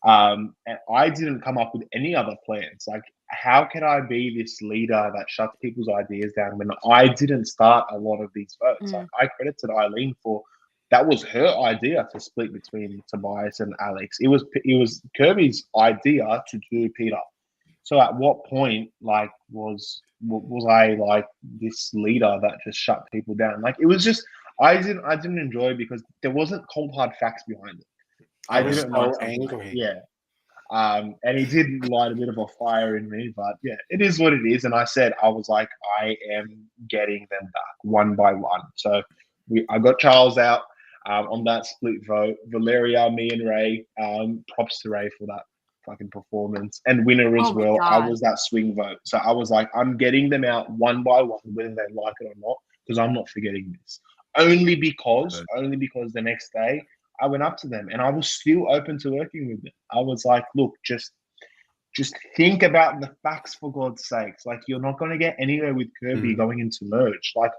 And I didn't come up with any other plans. Like, how can I be this leader that shuts people's ideas down when I didn't start a lot of these votes? Like, Mm. I credited Eileen for that was her idea to split between Tobias and Alex. It was Kirby's idea to do Peter. So at what point, like, was I like this leader that just shut people down? Like, it was just I didn't enjoy it because there wasn't cold hard facts behind it. I I was didn't like so something like angry. yeah. And he did light a bit of a fire in me, but yeah, it is what it is. And I said, I was like, I am getting them back one by one. So I got Charles out on that split vote. Valeria, me, and Ray. Props to Ray for that fucking performance, and Winner as Oh my well. I God. was that swing vote, so I was like, I'm getting them out one by one, whether they like it or not, because I'm not forgetting this. Only because the next day I went up to them and I was still open to working with them. I was like, look, just think about the facts for God's sakes. Like you're not going to get anywhere with Kirby going into merge. Like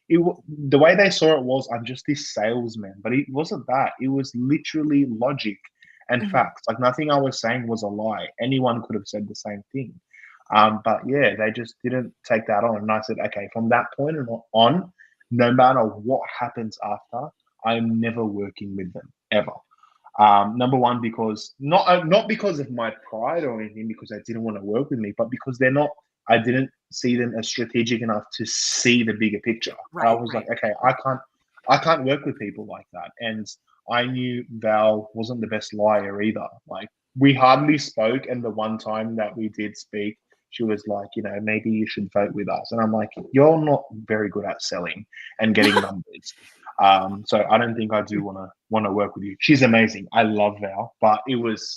the way they saw it was I'm just this salesman, but it wasn't that. It was literally logic and Mhm. facts. Like nothing I was saying was a lie. Anyone could have said the same thing. But yeah, they just didn't take that on. And I said, okay, from that point on, no matter what happens after, I'm never working with them ever. Number one, because not because of my pride or anything, because they didn't want to work with me, but because they're not. I didn't see them as strategic enough to see the bigger picture. I Right. was Right. like, okay, I can't work with people like that. And I knew Val wasn't the best liar either. Like we hardly spoke, and the one time that we did speak, she was like, maybe you should vote with us. And I'm like, you're not very good at selling and getting numbers. So I don't think I do want to work with you. She's amazing. I love Val, but it was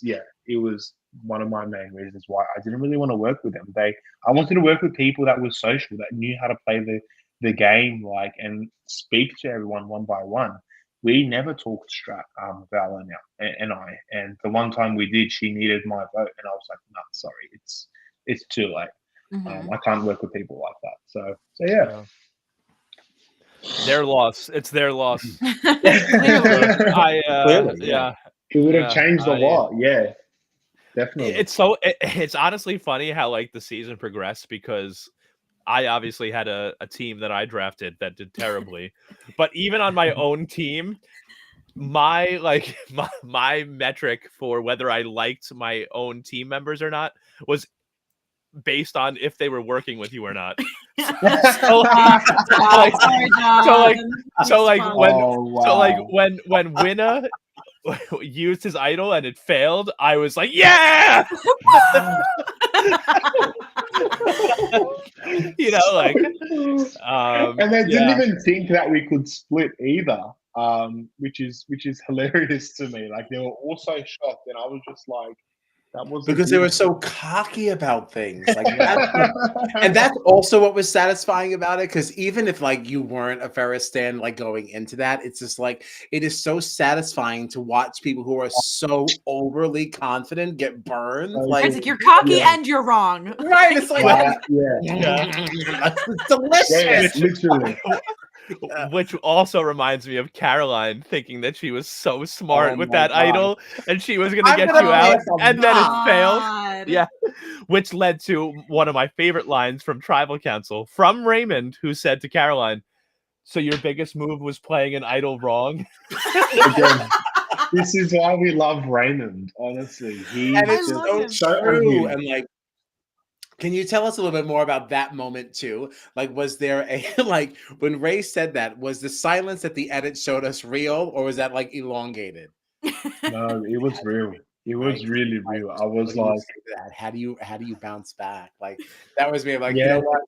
it was one of my main reasons why I didn't really want to work with them. I wanted to work with people that were social, that knew how to play the game, like, and speak to everyone one by one. We never talked Strat, Val and I. And the one time we did, she needed my vote, and I was like, "No, sorry, it's too late. I can't work with people like that." So yeah. Their loss. It's their loss. Clearly. Yeah. It would have changed a lot. Yeah, definitely. It's honestly funny how like the season progressed, because I obviously had a team that I drafted that did terribly, but even on my own team, my metric for whether I liked my own team members or not was based on if they were working with you or not. When Winna used his idol and it failed, I was like, yeah. You know, like, and they didn't even think that we could split either, which is hilarious to me. Like, they were all so shocked, and I was just like, that was because they were so cocky about things, like and that's also what was satisfying about it. Because even if like you weren't a Ferris stan, like going into that, it's just like it is so satisfying to watch people who are so overly confident get burned. Like, it's like you're cocky and you're wrong, right? It's like, it's delicious, literally. Which also reminds me of Caroline thinking that she was so smart with that idol, and she was going to get you out, and then it failed. Yeah, which led to one of my favorite lines from Tribal Council from Raymond, who said to Caroline, "So your biggest move was playing an idol wrong." Again, this is why we love Raymond. Honestly, he's so true. And like, can you tell us a little bit more about that moment too? Like, was there a like when Ray said that, was the silence that the edit showed us real, or was that like elongated? No, it was real. It was really real. I was like, how do you bounce back? Like, that was me. Like, you know what?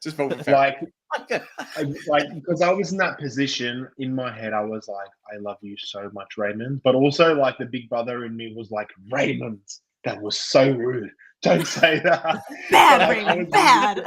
Just vote for like because I was in that position in my head. I was like, I love you so much, Raymond. But also, like, the big brother in me was like, Raymond, that was so rude. Don't say that. Bad, Raymond, bad.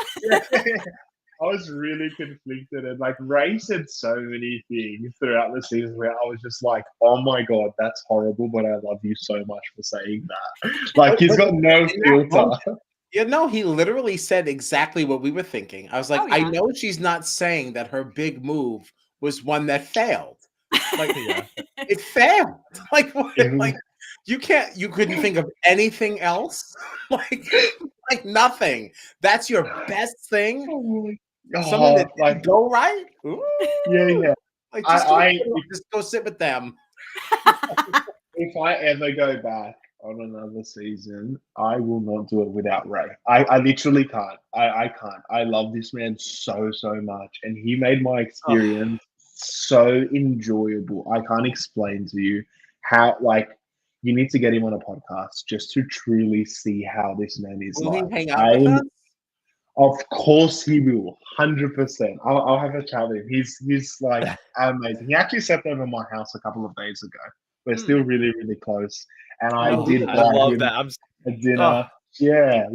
I was really conflicted, and like Ray said so many things throughout the season where I was just like, "Oh my god, that's horrible," but I love you so much for saying that. Like, he's got no filter. You know, he literally said exactly what we were thinking. I was like, I know she's not saying that her big move was one that failed. Like, it failed. Like, what? Like, you couldn't think of anything else. like nothing. That's your best thing. Something that didn't go right. Ooh. Yeah. Like, just go sit with them. If I ever go back on another season, I will not do it without Ray. I literally can't. I can't. I love this man so much, and he made my experience so enjoyable. I can't explain to you how, like, you need to get him on a podcast just to truly see how this man is. Will he hang out with us? Of course he will, 100%. I'll have a chat with him. He's like amazing. He actually slept over my house a couple of days ago. We're still really close, and I love that. A dinner. Yeah.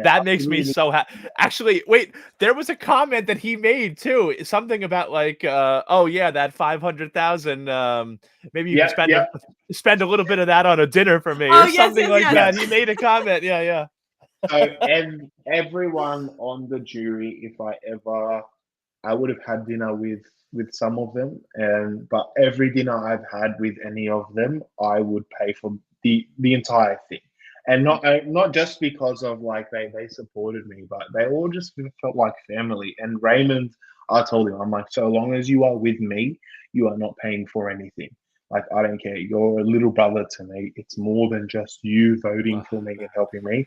That makes me so happy. Actually, wait, there was a comment that he made too. Something about like, that 500,000. Maybe you can spend a little bit of that on a dinner for me, or something like that. He made a comment. Yeah. So everyone on the jury, if I would have had dinner with some of them, but every dinner I've had with any of them, I would pay for the entire thing. And not just because of like they supported me, but they all just felt like family. And Raymond, I told him, I'm like, so long as you are with me, you are not paying for anything. Like, I don't care. You're a little brother to me. It's more than just you voting for me and helping me.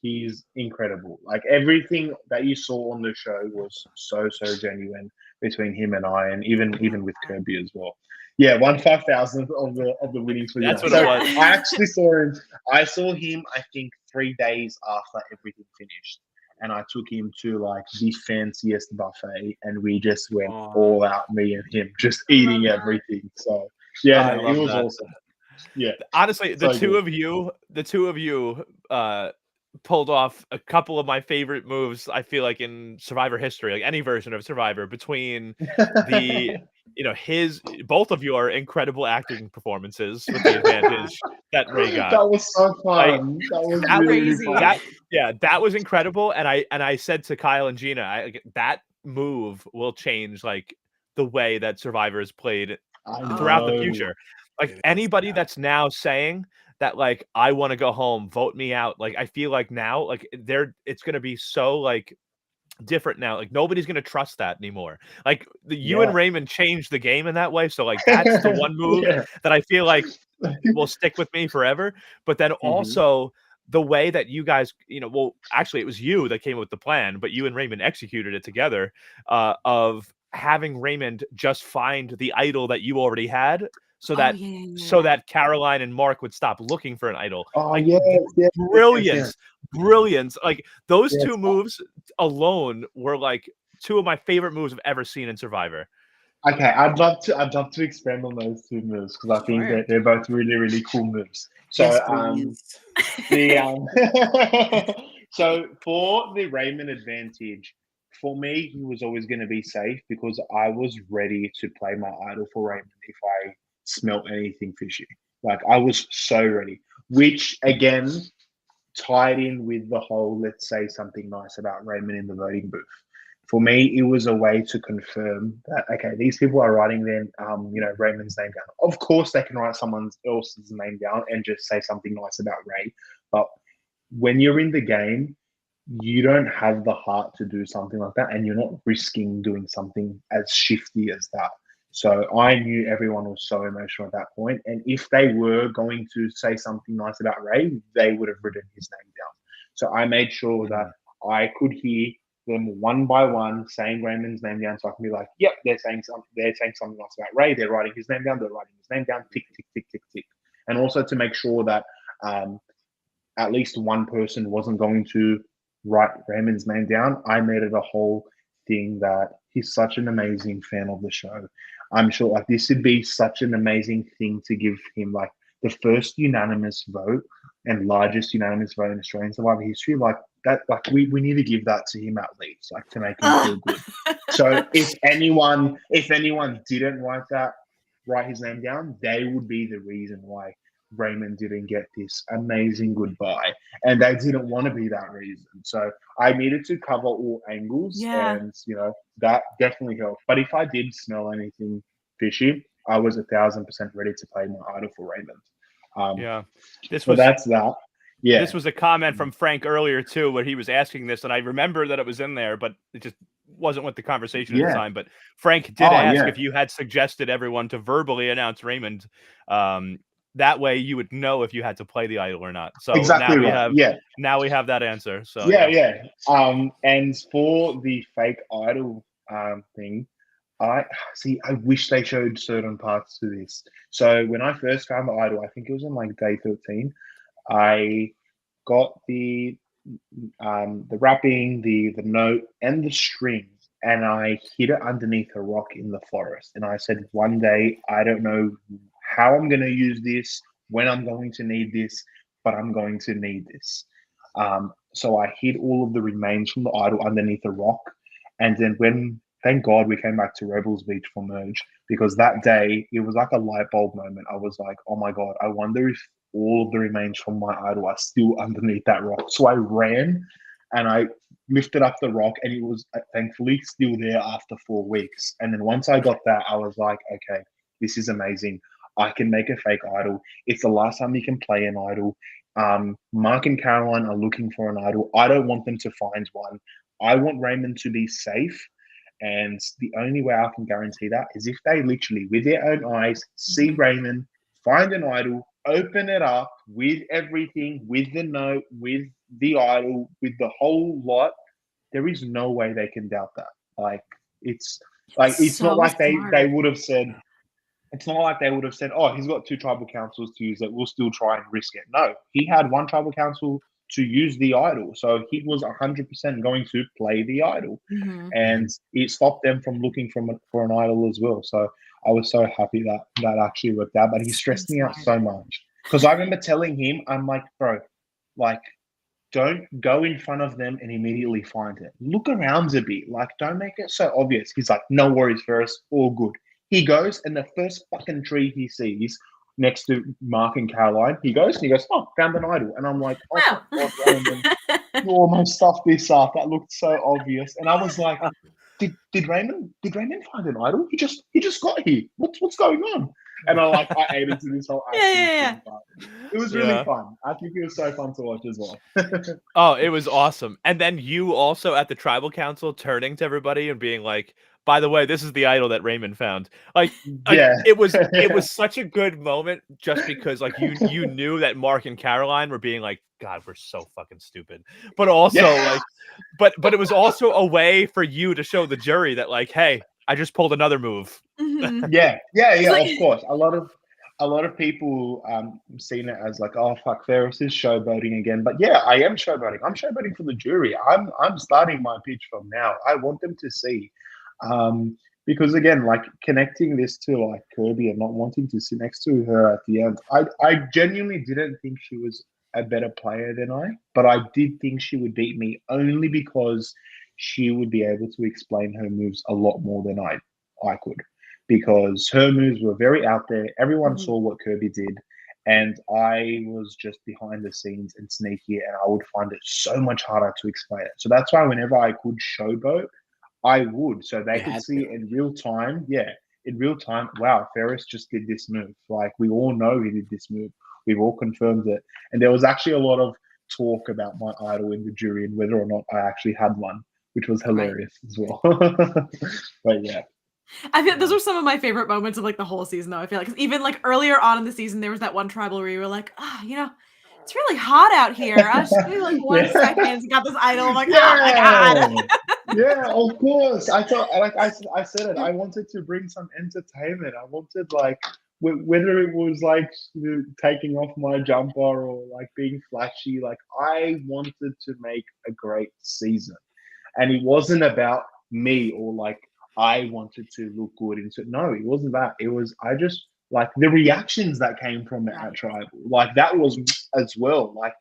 He's incredible. Like, everything that you saw on the show was so genuine between him and I, and even with Kirby as well. Yeah, 1/5000th of the winnings for you. That's what it was. I actually saw him. I saw him, I think, 3 days after everything finished, and I took him to like the fanciest buffet, and we just went all out, me and him, just eating everything. So yeah, it was awesome. Yeah. Honestly, the So two good. of you pulled off a couple of my favorite moves, I feel like, in Survivor history, like any version of Survivor, between the both of your incredible acting performances with the advantage that Ray got. That was so Like, fun. That was that really, really Crazy. fun. that was incredible. And I said to Kyle and Gina, that move will change like the way that Survivor is played I throughout the know. future. Like It is, anybody yeah. that's now saying that, like, I want to go home, vote me out. Like, I feel like now, like, it's going to be so like different now. Like, nobody's going to trust that anymore. Like, you and Yeah. Raymond changed the game in that way. So like, that's the one move Yeah. that I feel like will stick with me forever. But then also the way that you guys, well, actually it was you that came up with the plan, but you and Raymond executed it together, of having Raymond just find the idol that you already had, so that Caroline and Mark would stop looking for an idol. Oh, Like, yes, yes, brilliance, yes. brilliance. Like, those Yes. two moves alone were like two of my favorite moves I've ever seen in Survivor. Okay, I'd love to expand on those two moves because I think Sure. that they're both really, really cool moves. So Yes, please. so for the Raymond advantage, for me, he was always going to be safe because I was ready to play my idol for Raymond if I smelt anything fishy. Like, I was so ready, which again tied in with the whole let's say something nice about Raymond in the voting booth. For me, it was a way to confirm that, okay, these people are writing their, Raymond's name down. Of course, they can write someone else's name down and just say something nice about Ray. But when you're in the game, you don't have the heart to do something like that, and you're not risking doing something as shifty as that. So I knew everyone was so emotional at that point, and if they were going to say something nice about Ray, they would have written his name down. So I made sure that I could hear them one by one saying Raymond's name down, so I can be like, "Yep, they're saying something nice about Ray. They're writing his name down. They're writing his name down. Tick, tick, tick, tick, tick." And also to make sure that at least one person wasn't going to write Raymond's name down, I made it a whole thing that he's such an amazing fan of the show. I'm sure like this would be such an amazing thing to give him, like the first unanimous vote and largest unanimous vote in Australian Survivor history. Like that, like we need to give that to him at least, like to make him feel good. So if anyone didn't write his name down, they would be the reason why Raymond didn't get this amazing goodbye, and they didn't want to be that reason. So I needed to cover all angles, and that definitely helped. But if I did smell anything fishy, I was 1,000% ready to play my idol for Raymond. That's that. Yeah, this was a comment from Frank earlier too, where he was asking this, and I remember that it was in there, but it just wasn't with the conversation at the time. But Frank did ask if you had suggested everyone to verbally announce Raymond. That way you would know if you had to play the idol or not. So exactly now we have that answer. So and for the fake idol thing, I wish they showed certain parts to this. So when I first found the idol, I think it was on like day 13, I got the wrapping, the note, and the strings, and I hid it underneath a rock in the forest. And I said, one day, I don't know how I'm going to use this, when I'm going to need this, but I'm going to need this. So I hid all of the remains from the idol underneath a rock. And then thank God we came back to Rebels Beach for merge, because that day it was like a light bulb moment. I was like, oh my God, I wonder if all of the remains from my idol are still underneath that rock. So I ran and I lifted up the rock, and it was thankfully still there after 4 weeks. And then once I got that, I was like, okay, this is amazing. I can make a fake idol. It's the last time you can play an idol. Mark and Caroline are looking for an idol. I don't want them to find one. I want Raymond to be safe. And the only way I can guarantee that is if they literally, with their own eyes, see Raymond, find an idol, open it up with everything, with the note, with the idol, with the whole lot. There is no way they can doubt that. Like, it's not like they would have said, it's not like they would have said, oh, he's got 2 tribal councils to use it, we'll still try and risk it. No, he had 1 tribal council to use the idol. So he was 100% going to play the idol. And it stopped them from looking for an idol as well. So I was so happy that that actually worked out. But he stressed me out so much because I remember telling him, I'm like, bro, like, don't go in front of them and immediately find it. Look around a bit. Like, don't make it so obvious. He's like, no worries, Ferris, all good. He goes, and the first fucking tree he sees next to Mark and Caroline, he goes, oh, found an idol. And I'm like, oh, Wow. my God, Raymond, you almost stuffed this up. That looked so obvious. And I was like, did Raymond find an idol? He just got here. What's going on? And I ate into this whole acting thing. But it was really fun. I think it was so fun to watch as well. Oh, it was awesome. And then you also at the tribal council turning to everybody and being like, by the way, this is the idol that Raymond found. Like Yeah. it was such a good moment just because like you knew that Mark and Caroline were being like, God, we're so fucking stupid. But also like but it was also a way for you to show the jury that like, hey, I just pulled another move. Mhm. Yeah, like- of course. A lot of people seen it as like, oh fuck, Ferris is showboating again. But yeah, I am showboating. I'm showboating for the jury. I'm starting my pitch from now. I want them to see. Because again, like connecting this to like Kirby and not wanting to sit next to her at the end, I genuinely didn't think she was a better player than but I did think she would beat me only because she would be able to explain her moves a lot more than I could, because her moves were very out there. Everyone saw what Kirby did, and I was just behind the scenes and sneaky, and I would find it so much harder to explain it. So that's why whenever I could showboat, I would, so they could see it in real time. Yeah, in real time. Wow, Ferris just did this move. Like we all know he did this move. We've all confirmed it. And there was actually a lot of talk about my idol in the jury and whether or not I actually had one, which was hilarious as well. But yeah. I feel those are some of my favorite moments of like the whole season, though. I feel like 'cause even like earlier on in the season, there was that one tribal where you were like, oh, it's really hot out here. I'll just give you like 1 second. Got this idol. I'm like, oh my God. Yeah, of course. I thought, like I said it, I wanted to bring some entertainment. I wanted like, whether it was like taking off my jumper or like being flashy, like I wanted to make a great season. And it wasn't about me or like I wanted to look good. And so, no, it wasn't that. It was, I just like the reactions that came from it at Tribal, like that was as well. Like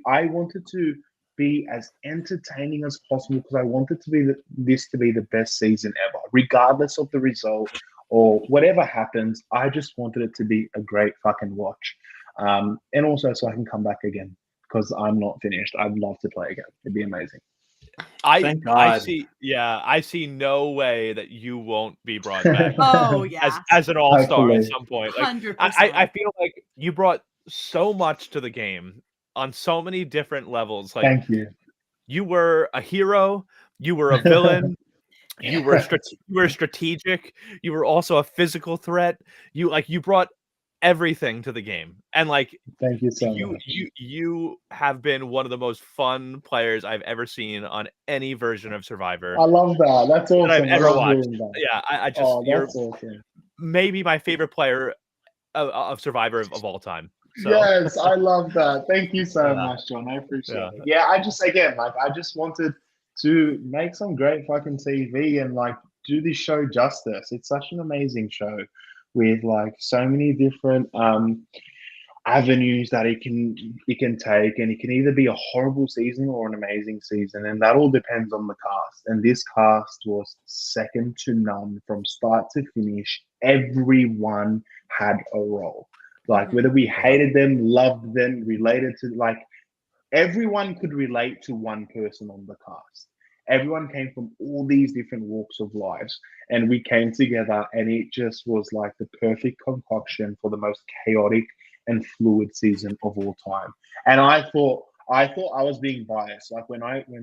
I wanted to be as entertaining as possible because I wanted to be this to be the best season ever, regardless of the result or whatever happens. I just wanted it to be a great fucking watch, and also so I can come back again because I'm not finished. I'd love to play again. It'd be amazing. Thank God. I see no way that you won't be brought back. Oh yeah, as an all-star at Hopefully. some point. Like 100%. I feel like you brought so much to the game on so many different levels. Like Thank you. you were a hero, you were a villain, you were strategic, you were also a physical threat. You brought everything to the game, and like Thank you so much. you have been one of the most fun players I've ever seen on any version of Survivor I love that. That's awesome. that I've ever watched. Hearing that. Yeah, I just Oh, you're that's awesome. maybe my favorite player of Survivor of all time. So. Yes, I love that. Thank you so much, John. I appreciate it. Yeah, I just wanted to make some great fucking TV and like do this show justice. It's such an amazing show with like so many different avenues that it can take, and it can either be a horrible season or an amazing season, and that all depends on the cast. And this cast was second to none from start to finish. Everyone had a role. Like whether we hated them, loved them, related to, like everyone could relate to one person on the cast. Everyone came from all these different walks of lives, and we came together, and it just was like the perfect concoction for the most chaotic and fluid season of all time. And I thought I was being biased. Like when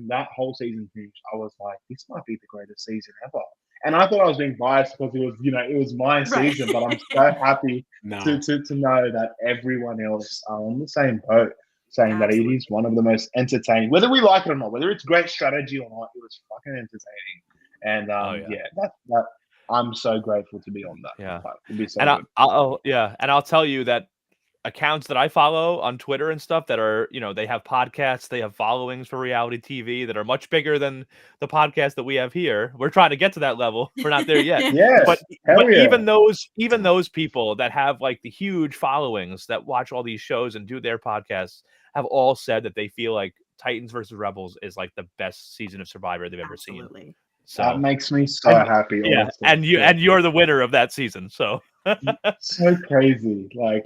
that whole season finished, I was like, this might be the greatest season ever. And I thought I was being biased because it was my season, but I'm so happy to know that everyone else are on the same boat, saying that it is one of the most entertaining, whether we like it or not, whether it's great strategy or not, it was fucking entertaining. And that I'm so grateful to be on that. Yeah. It'd be so and good. I'll tell you that accounts that I follow on Twitter and stuff that are, they have podcasts, they have followings for reality TV that are much bigger than the podcast that we have here. We're trying to get to that level. We're not there yet. Yeah, But hell yeah. even those people that have like the huge followings that watch all these shows and do their podcasts have all said that they feel like Titans versus Rebels is like the best season of Survivor they've ever seen. So that makes me so happy. Yeah, honestly. and you're the winner of that season. So so crazy. Like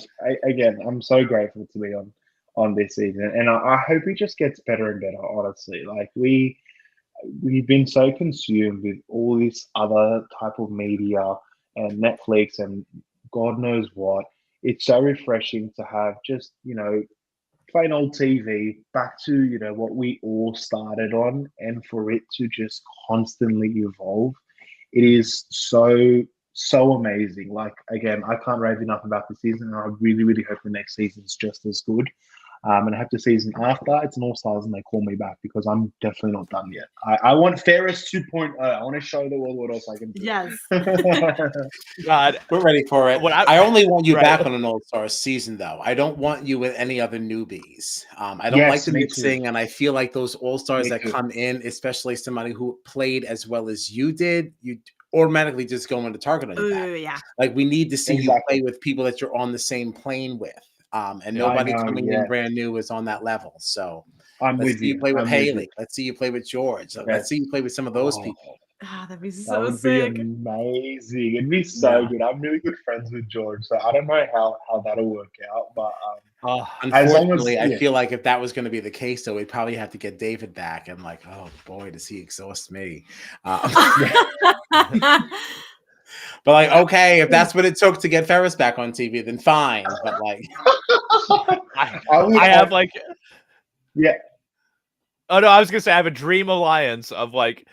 I'm so grateful to be on this season, and I hope it just gets better and better. Honestly, like we've been so consumed with all this other type of media and Netflix and God knows what. It's so refreshing to have just plain old TV back to what we all started on, and for it to just constantly evolve. It is so amazing. Like again, I can't rave enough about the season, and I really, really hope the next season is just as good. And I hope the season after it's an all-stars and they call me back, because I'm definitely not done yet. I want Ferris 2.0. I want to show the world what else I can do. Yes. God, we're ready for it. What I only want you Right. back on an all-stars season, though. I don't want you with any other newbies. I don't Yes, like the me mixing, and I feel like those all-stars Me that too. come in, especially somebody who played as well as you did, you automatically just go into target on your back. Ooh, yeah. Like we need to see you Exactly. play with people that you're on the same plane with. And Yeah. nobody I know, coming yeah. in brand new is on that level. So I'm let's with see you you. play with I'm with you. Haley. Let's see you play with George. Okay. Let's see you play with some of those Oh, people. Ah, that'd be That so would sick. be amazing. It'd be so Yeah. good. I'm really good friends with George, so I don't know how that'll work out. But as long as Unfortunately, I feel like if that was going to be the case, though, we'd probably have to get David back. And like, oh boy, does he exhaust me? But like, okay, if that's what it took to get Ferris back on TV, then fine. But like, I have like, yeah. oh no, I was gonna say I have a dream alliance of like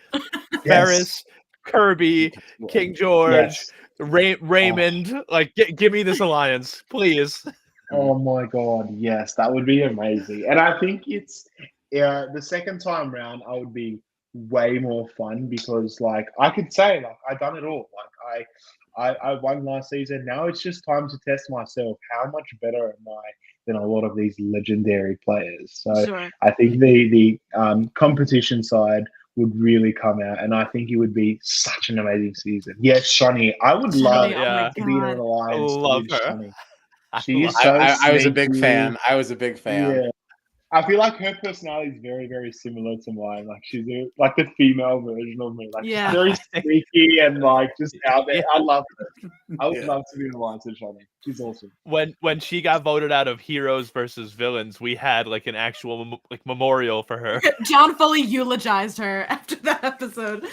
Ferris, Kirby, King George, Yes. Raymond. Like, give me this alliance, please. Oh my God, yes, that would be amazing. And I think it's the second time round, I would be way more fun, because like I could say like I've done it all. Like I won last season. Now it's just time to test myself. How much better am I than a lot of these legendary players? So Sure. I think the competition side would really come out, and I think it would be such an amazing season. Yes, Shani, I would love Shani, oh my to be in an God. alliance Love with her. Shani. She is so I was a big sneaky. fan. I was a big fan. Yeah. I feel like her personality is very, very similar to mine. Like she's like the female version of me. Like Yeah. she's very sneaky and like just out there. Yeah. I love her. I would Yeah. love to be in alliance with Shani. She's awesome. When she got voted out of Heroes versus Villains, we had like an actual like memorial for her. John fully eulogized her after that episode.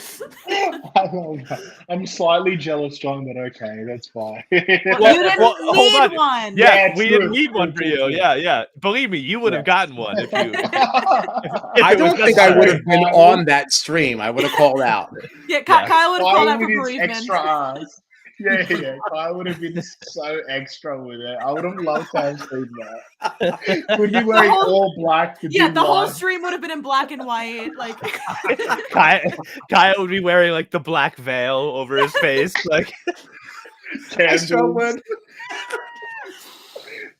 I love that. I'm slightly jealous, John, but okay, that's fine. Well, you didn't hold need on. one. Yeah, Yeah, we true, didn't need true, one for true, you. true. Yeah. Believe me, you would have gotten one if you. I don't think I would have been Kyle. on that stream. I would have called out. Yeah, Yeah. Kyle would have called Kyle out for with his bereavement. extra ass. Yeah. Kyle would have been so extra with it. I would have loved to have seen that. Would be wearing all black. Yeah, the whole stream would have been in black and white. Like Kyle would be wearing like the black veil over his face, like. I sure would.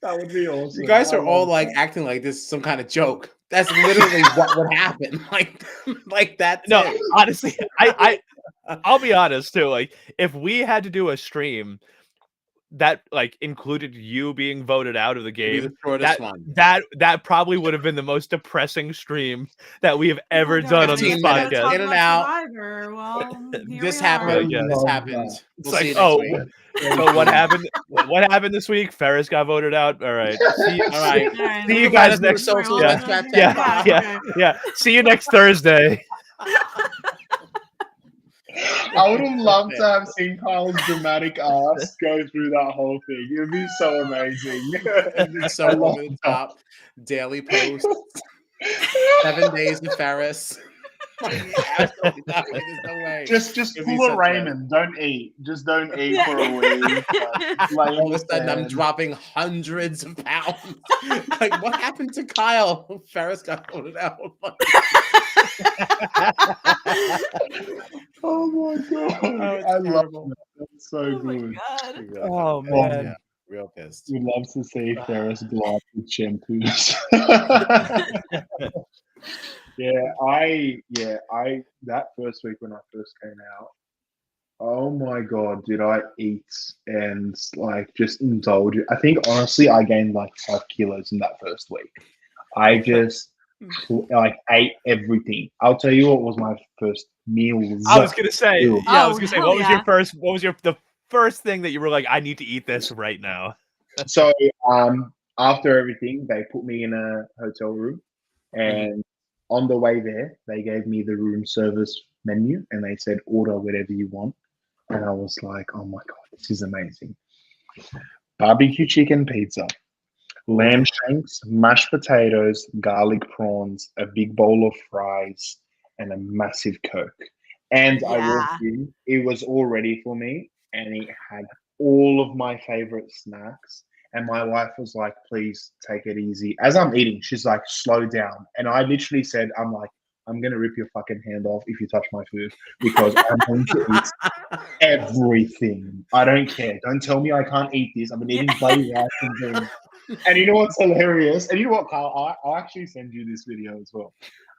That would be awesome. You guys I are all love like that. acting like this is some kind of joke. That's literally what would happen. Like that. No, honestly, I'll be honest too. Like, if we had to do a stream that like included you being voted out of the game, the shortest one. that probably would have been the most depressing stream that we have ever done on this 15 minutes, podcast. in and out. Survivor. Well, This here we are. happened. Yeah. This Love happened. that. We'll It's see like, you next week. So what happened? What happened this week? Ferris got voted out. All right. See, All right. All right, See you let's guys go. next- socials. Yeah. Let's chat, Yeah. chat. Yeah. Yeah. See you next Thursday. I would have loved to have seen Kyle's dramatic ass go through that whole thing. It would be so amazing. It's so over the top. Daily posts. 7 days of Ferris. Absolutely not. There's no way. Just It'd be pull a so Raymond. Don't eat. Just don't eat Yeah. for a week. Like, All of a sudden, I'm understand. dropping hundreds of pounds. Like, what happened to Kyle? Ferris got voted out. Oh my god! Oh, it's I love terrible. that. That's so Oh my good. God. Oh Oh, man. Real pissed. We love to see Ferris glide with shampoos. I that first week when I first came out, oh my god, did I eat and like just indulge it. I think honestly I gained like 5 kilos in that first week. I just like ate everything. I'll tell you what was my first meals. I was gonna say, Ew. yeah, I was gonna say, hell what was yeah. your first? What was the first thing that you were like, I need to eat this right now? So after everything, they put me in a hotel room, and on the way there, they gave me the room service menu, and they said order whatever you want, and I was like, oh my god, this is amazing! Barbecue chicken pizza, lamb shanks, mashed potatoes, garlic prawns, a big bowl of fries, and a massive Coke. And I Yeah. walked in, it was all ready for me, and it had all of my favorite snacks. And my wife was like, please take it easy. As I'm eating, she's like, slow down. And I literally said, I'm like, I'm going to rip your fucking hand off if you touch my food because I'm going to eat everything. I don't care. Don't tell me I can't eat this. I've been eating bloody rice and beans. And you know what's hilarious? And you know what, Carl? I'll actually send you this video as well.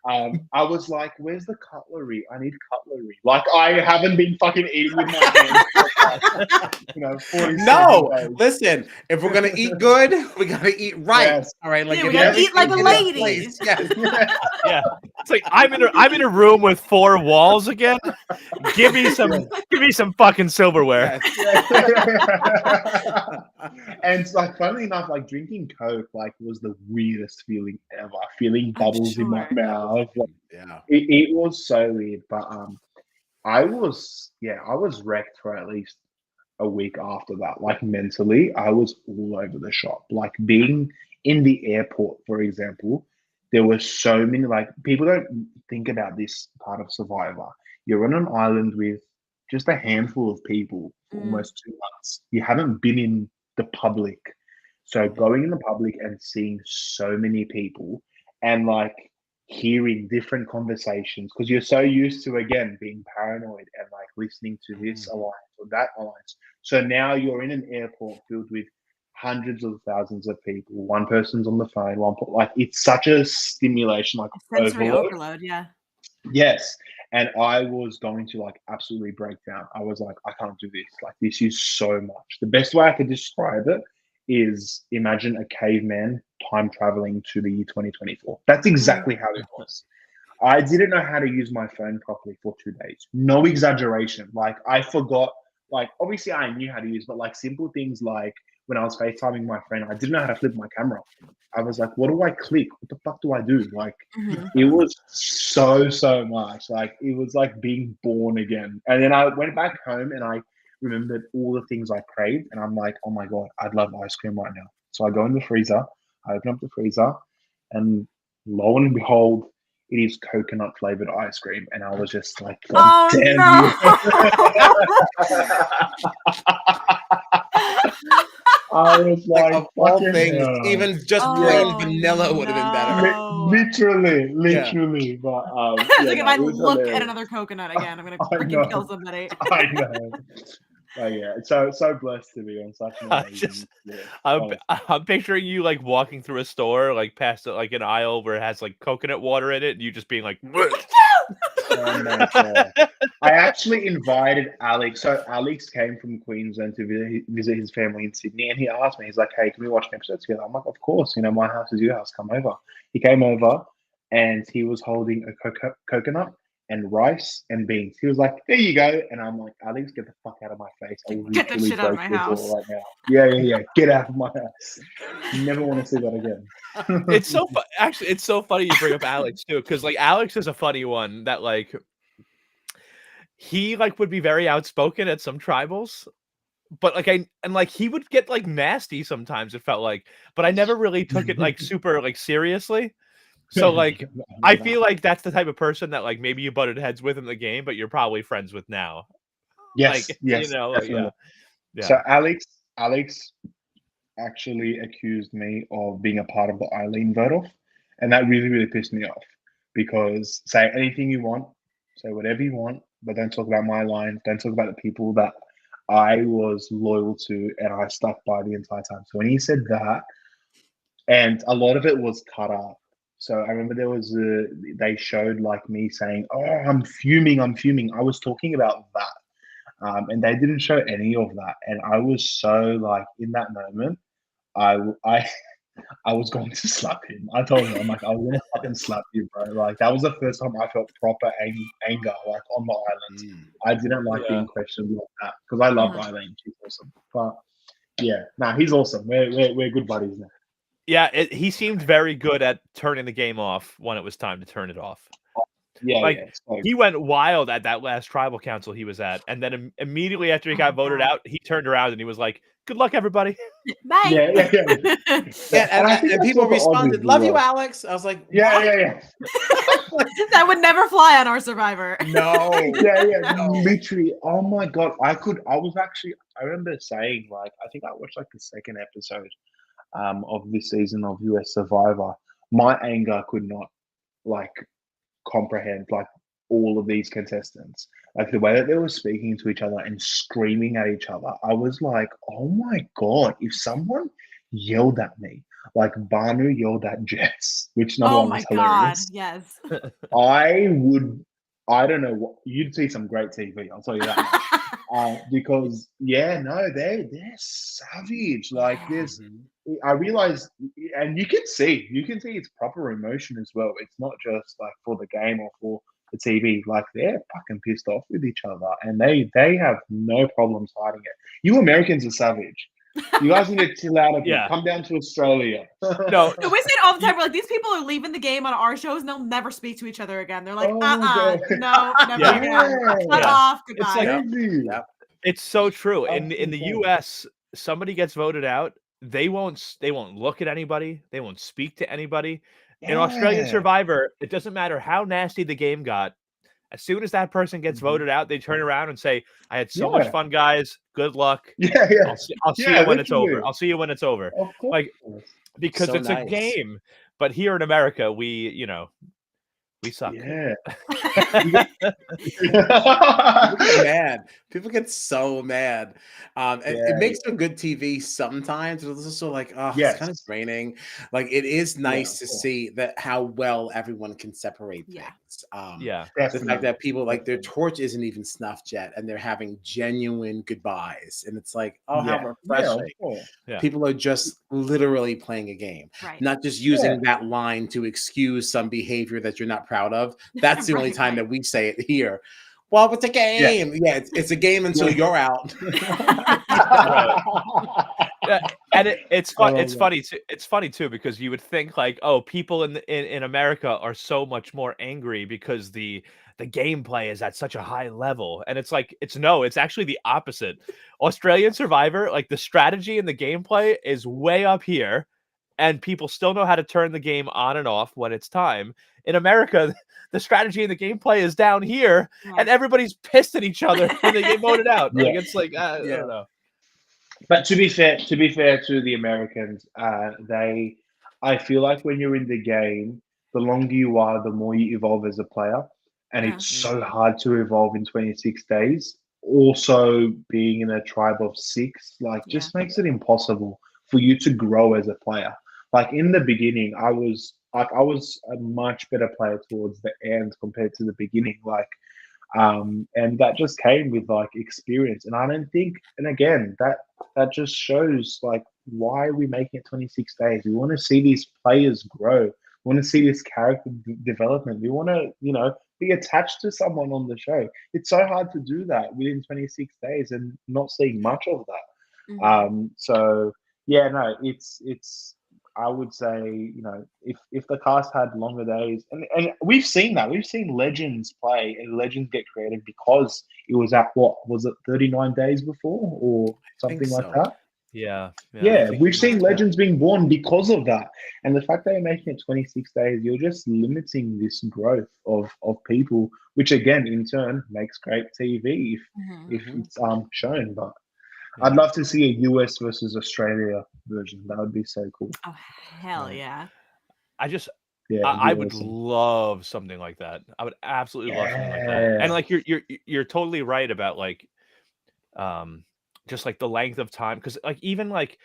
I was like, where's the cutlery? I need cutlery. Like, I haven't been fucking eating with my hands for like, 47 No, days. listen. If we're gonna eat good, we gotta eat right. Yes. All right, like Yeah, we get gotta eat like a everything in its lady. place. Yes. Yeah, it's like I'm in a room with 4 walls again. Give me some fucking silverware. Yes. And like, funnily enough, like drinking Coke like was the weirdest feeling ever. Feeling bubbles in my sure. mouth. Like, Yeah. it was so weird. But I was wrecked for at least a week after that. Like mentally, I was all over the shop. Like being in the airport, for example, there were so many, like, people don't think about this part of Survivor. You're on an island with just a handful of people for almost 2 months. You haven't been in the public. So going in the public and seeing so many people and like hearing different conversations because you're so used to again being paranoid and like listening to this alliance or that alliance. So now you're in an airport filled with hundreds of thousands of people. One person's on the phone. Like it's such a stimulation, like Sensory overload. overload, yeah. Yes. And I was going to like absolutely break down. I was like, I can't do this. Like, this is so much. The best way I could describe it is imagine a caveman time traveling to the year 2024. That's exactly how it was. I didn't know how to use my phone properly for 2 days. No exaggeration. Like, I forgot, like, obviously I knew how to use, but like simple things like when I was FaceTiming my friend, I didn't know how to flip my camera. I was like, what do I click? What the fuck do I do? Like, it was so much. Like, it was like being born again. And then I went back home and I remembered all the things I craved. And I'm like, oh my God, I'd love ice cream right now. So I go in the freezer, I open up the freezer, and lo and behold, it is coconut flavored ice cream. And I was just like, God damn I was Like like, of all fucking things, hell. even just plain vanilla would have been better. Literally. But Like if I it was look at hilarious. another coconut again, I'm gonna I freaking know. kill somebody. I know. But yeah, so blessed to be on such an amazing. I'm picturing you like walking through a store, like past like an aisle where it has like coconut water in it, and you just being like, Oh my God. I actually invited Alex. So Alex came from Queensland to visit his family in Sydney, and he asked me, he's like, hey, can we watch an episode together? I'm like, of course, my house is your house, come over. He came over and he was holding a coconut and rice and beans. He was like, there you go. And I'm like, Alex, get the fuck out of my face. I will Get that literally shit out of break my your house. door right now. Yeah. Get out of my house. Never want to see that again. It's so actually, it's so funny you bring up Alex too, because like Alex is a funny one that like he like would be very outspoken at some tribals, but like he would get like nasty sometimes, it felt like, but I never really took it like super like seriously. So like I feel like that's the type of person that like maybe you butted heads with in the game, but you're probably friends with now. Yes, like, yes, definitely. Yeah. So Alex actually accused me of being a part of the Eileen vote off, and that really, really pissed me off because say anything you want, say whatever you want, but don't talk about my line, don't talk about the people that I was loyal to and I stuck by the entire time. So when he said that, and a lot of it was cut up. So I remember they showed like me saying, "Oh, I'm fuming, I'm fuming." I was talking about that, and they didn't show any of that, and I was so like in that moment, I I was going to slap him. I told him, I'm like, I was gonna fucking slap you, bro. Like that was the first time I felt proper anger, like on the island. Mm. I didn't like Yeah. being questioned like that because I love Eileen. She's awesome. But yeah, nah, he's awesome. We're good buddies now. Yeah, he seemed very good at turning the game off when it was time to turn it off. Yeah, Like yeah. So, he went wild at that last tribal council he was at, and then immediately after he got voted out, he turned around and he was like, "Good luck, everybody." Bye. yeah. Yeah, And I think and that's people what the responded, Aussies "Love you, were. Alex." I was like, Yeah, "What?" yeah. That would never fly on our Survivor. No. Yeah. No. Literally. Oh my god. I remember saying like I think I watched like the second episode of this season of US Survivor. My anger could not like comprehend like all of these contestants. Like the way that they were speaking to each other and screaming at each other. I was like, oh my god, if someone yelled at me, like Banu yelled at Jess, which number Oh one my was god, hilarious. yes. I don't know what you'd see some great TV, I'll tell you that much. Because they're savage. Like this, I realized, and you can see it's proper emotion as well. It's not just like for the game or for the TV. Like they're fucking pissed off with each other, and they have no problems hiding it. You Americans are savage. You guys need to chill out a bit. Yeah. Come down to Australia. No, We say it all the time. We're like, these people are leaving the game on our shows and they'll never speak to each other again. They're like, Oh my God. no, never Yeah. again. Cut Yeah. off, It's goodbye. like- Crazy. Yep. it's so true. In the 100%. US, somebody gets voted out, they won't look at anybody, they won't speak to anybody. In Australian Yeah. Survivor, it doesn't matter how nasty the game got. As soon as that person gets voted out, they turn around and say, "I had so much Yeah. fun, guys. Good luck. Yeah. I'll see Yeah, you when it's literally. over. I'll see you when it's over." Of course. Like because So it's a nice. game. But here in America, we suck. Yeah. People get mad. People get so mad. It makes for good TV sometimes, but it's also like, oh, Yes. it's kind of draining. Like it is nice to of course. see that how well everyone can separate Yeah. things. Yeah. The fact Definitely. that people like their Definitely. torch isn't even snuffed yet, and they're having genuine goodbyes, and it's like, oh, how Yeah, refreshing. of course. Yeah. People are just literally playing a game, Right. not just using that line to excuse some behavior that you're not proud of. That's the only Right, time right. that we say it here. Well, it's a game. Yeah, it's a game until you're out. Yeah, and it's fun. love It's that. funny too. It's funny too because you would think like, oh, people in America are so much more angry because the gameplay is at such a high level, and it's like it's actually the opposite. Australian Survivor, like the strategy and the gameplay is way up here, and people still know how to turn the game on and off when it's time. In America, the strategy and the gameplay is down here, and everybody's pissed at each other when they get voted out. Like Yeah. it's like I don't know. But to be fair to the Americans, I feel like when you're in the game, the longer you are, the more you evolve as a player, and Yeah. it's so hard to evolve in 26 days. Also, being in a tribe of 6, like, just makes it impossible for you to grow as a player. Like in the beginning, I was a much better player towards the end compared to the beginning. Like, and that just came with like experience. And I don't think, and again, that just shows like why are we making it 26 days? We want to see these players grow. We want to see this character development. We want to, be attached to someone on the show. It's so hard to do that within 26 days and not seeing much of that. Mhm. So yeah, no, it's I would say, if the cast had longer days, and we've seen that. We've seen legends play and legends get created because it was at, what was it, 39 days before or something like so. that? Yeah. Yeah, we've seen so. legends being born because of that. And the fact that you're making it 26 days, you're just limiting this growth of people, which again, in turn, makes great TV if it's shown. But I'd love to see a US versus Australia version. That would be so cool. Oh, hell yeah. I would love something like that. I would absolutely love something like that. And like you're totally right about like just like the length of time, because like even like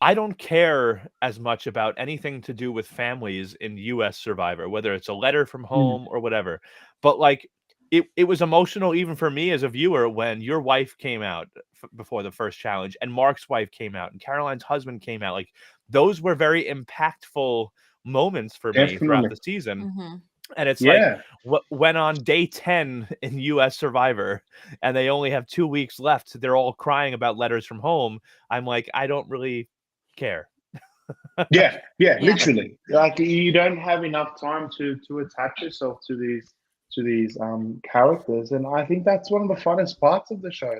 I don't care as much about anything to do with families in US Survivor, whether it's a letter from Mm. home or whatever. But like it was emotional even for me as a viewer when your wife came out before the first challenge, and Mark's wife came out, and Caroline's husband came out. Like those were very impactful moments for me throughout Definitely. the season. Mhm. And it's like Yeah. when on day 10 in US Survivor and they only have 2 weeks left, they're all crying about letters from home. I'm like, I don't really care. Yeah, Yeah. literally. Like you don't have enough time to attach yourself to these characters, and I think that's one of the funnest parts of the show.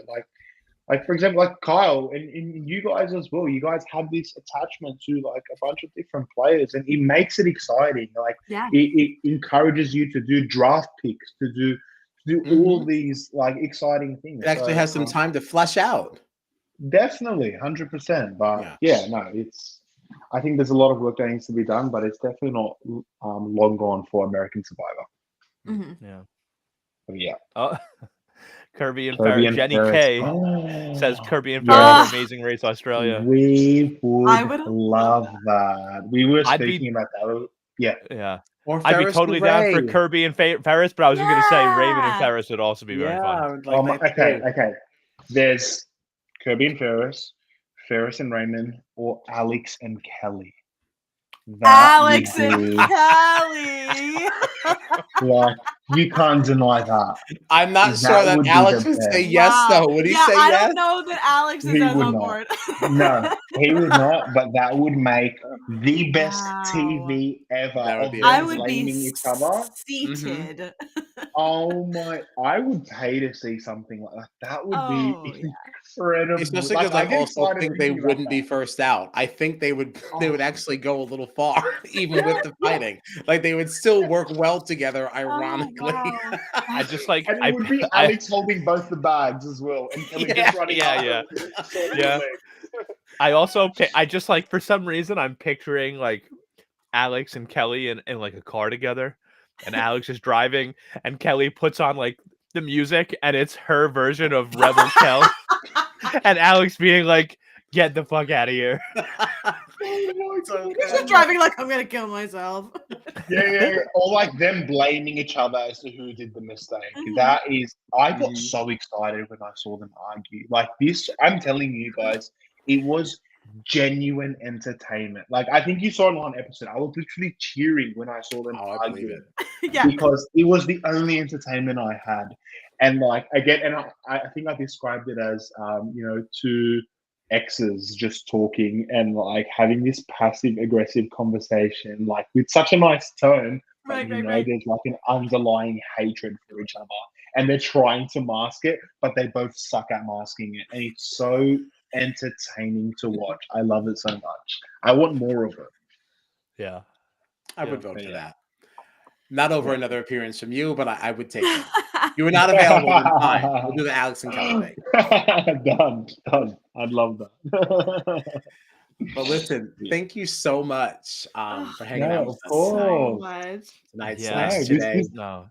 Like for example, like Kyle and you guys as well. You guys have this attachment to like a bunch of different players, and it makes it exciting. Like Yeah. it encourages you to do draft picks, to do all Mhm. these like exciting things. It actually So has some time to flesh out. definitely 100%. But Yeah. yeah, no, it's. I think there's a lot of work that needs to be done, but it's definitely not long gone for American Survivor. Mhm. Yeah. But yeah, Oh, Kirby and Kirby Ferris. and Jenny Ferris. K says Oh, Kirby and Ferris yes, for Amazing Race Australia. we I would would love that. We were I'd speaking be about that. Yeah, yeah. Or I'd be Ferris and totally down for Ray. Kirby and Ferris, but I was gonna say Raven and Yeah. Ferris would also be very Yeah, fun. I would like that okay, too. okay. There's Kirby and Ferris, Ferris and Raymond, or Alex and Kelly. That Alex would and be Kelly. like you can't deny that. I'm not sure That that would be Alex the would say best. yes, Wow. though. Would he Yeah, say I yes? don't know that Alex is He as would on not. board. No, he would not. But that would make the best Wow. TV ever That would of be I them amazing. would be blaming each other. seated. Oh my! I would pay to see something like that. That would be Oh, yeah. incredible. Especially Like because I I get also excited think they thinking about wouldn't be that. first out. I think they would Oh, actually go a little far, even with the yeah. fighting. Like they would still work well together, Oh, ironically. wow. I just like And it would be I Alex holding both the bags as well, and Kelly Yeah, just running after yeah. him with his short Yeah. legs. I also I just like for some reason I'm picturing like Alex and Kelly in like a car together, and Alex is driving, and Kelly puts on like the music, and it's her version of Rebel Kel, and Alex being like, "Get the fuck out of here." So He's good. just driving like I'm gonna kill myself. Yeah. Or like them blaming each other as to who did the mistake. Mhm. That is, I got Mhm. so excited when I saw them argue. Like this, I'm telling you guys, it was genuine entertainment. Like I think you saw in one episode, I was literally cheering when I saw them Oh, I believe argue it. Yeah. because it was the only entertainment I had. And like again, and I think I described it as two exes just talking and like having this passive aggressive conversation, like with such a nice tone, but Right. there's like an underlying hatred for each other, and they're trying to mask it, but they both suck at masking it, and it's so entertaining to watch. I love it so much. I want more of it. Yeah. I would Yeah. vote for Yeah. that. Not over Yeah. another appearance from you, but I would take it. You were not available in time. We'll do the Alex and Kelly thing. Done. I'd love that. But listen, thank you so much for hanging out No, with of us So course. much. tonight Yeah. slash No, today. No.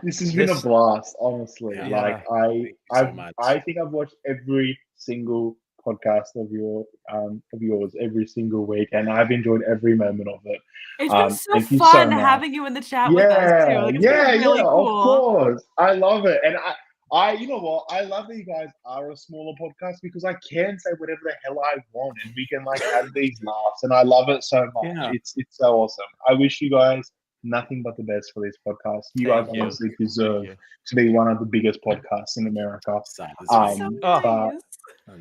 this has been a This blast, honestly. Yeah. Like Thank you so much. I think I've watched every single podcast of yours every single week, and I've enjoyed every moment of it. It's been so Thank you so fun much. having you in the chat with us too. Like it's been really of cool. course. I love it. And you know what? I love that you guys are a smaller podcast because I can say whatever the hell I want and we can like have these laughs. And I love it so much. Yeah. It's so awesome. I wish you guys nothing but the best for this podcast. You guys Thank you. honestly Thank deserve you. to be one of the biggest podcasts in America. So, So But nice.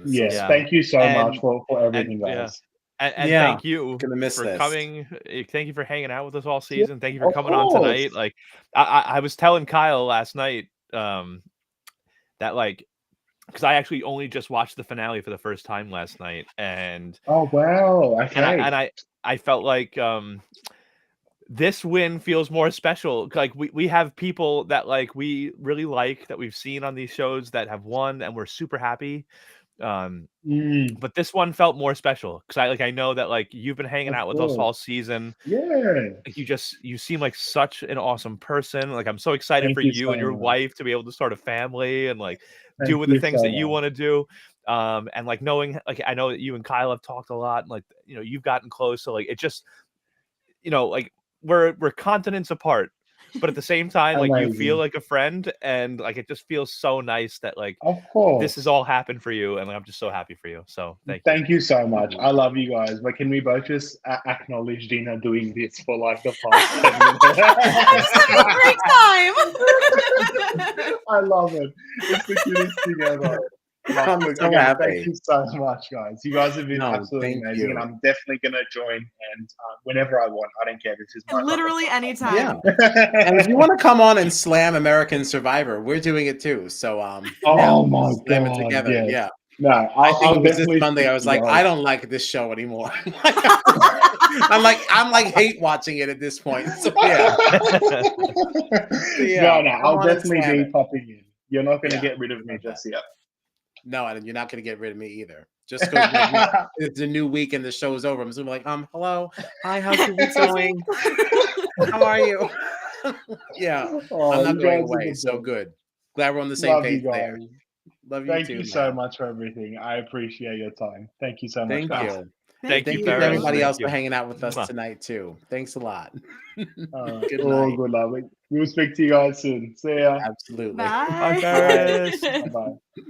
yes, Yeah. thank you so And- much for everything, and, yeah. guys. And Yeah, thank you gonna miss for this. coming. Thank you for hanging out with us all season. Thank you for of coming on course. tonight. Like I was telling Kyle last night that like because I actually only just watched the finale for the first time last night, and Oh wow! Okay. I felt like this win feels more special. Like we have people that like we really like that we've seen on these shows that have won, and we're super happy. But this one felt more special because I know that like you've been hanging Of out with us all course. season. Yeah. Like you seem like such an awesome person. Like I'm so excited Thank for you you so and your much. wife to be able to start a family and like Thank do the you things so that you much. want to do. And like knowing like I know that you and Kyle have talked a lot and like you've gotten close. So like it just like we're continents apart, but at the same time, like you feel Amazing. like a friend, and like it just feels so nice that like Of this has course. all happened for you, and like, I'm just so happy for you. So thank you. Thank you so much. I love you guys. But can we both just acknowledge Dina doing this for like the past 10 minutes? I'm just having a great time. I love it. It's the cutest thing ever. I'm Look, so again, happy. thank you so much, guys. You guys have been No, absolutely thank amazing, you. and I'm definitely going to join. And whenever I want, I don't care. This is my Literally anytime. Yeah. And if you want to come on and slam American Survivor, we're doing it too. So Oh my slam it God, together. yes. Yeah. No, I think it was this definitely Monday. I was like, guys. I don't like this show anymore. I'm like hate watching it at this point. So yeah. No, I'll on and definitely slam be it. popping in. You're not going to Yeah, get rid of me just yet. No, and you're not going to get rid of me either. Just because it's a new week and the show's over, I'm just gonna be like, hello, hi, how's your week going? How are you? Yeah, Oh, I'm not you going guys are away. the So best. good. Glad we're on the same Love page you there. guys. Love you Thank too, you so man. much for everything. I appreciate your time. Thank you so much, Thank guys. you. Thank Thank you, you to Ferris. everybody Thank else you. for hanging out with us Mwah. tonight too. Thanks a lot. Good Oh, night. good love. We'll speak to you guys soon. See ya. Absolutely. Bye, Bye. Ferris. Bye-bye.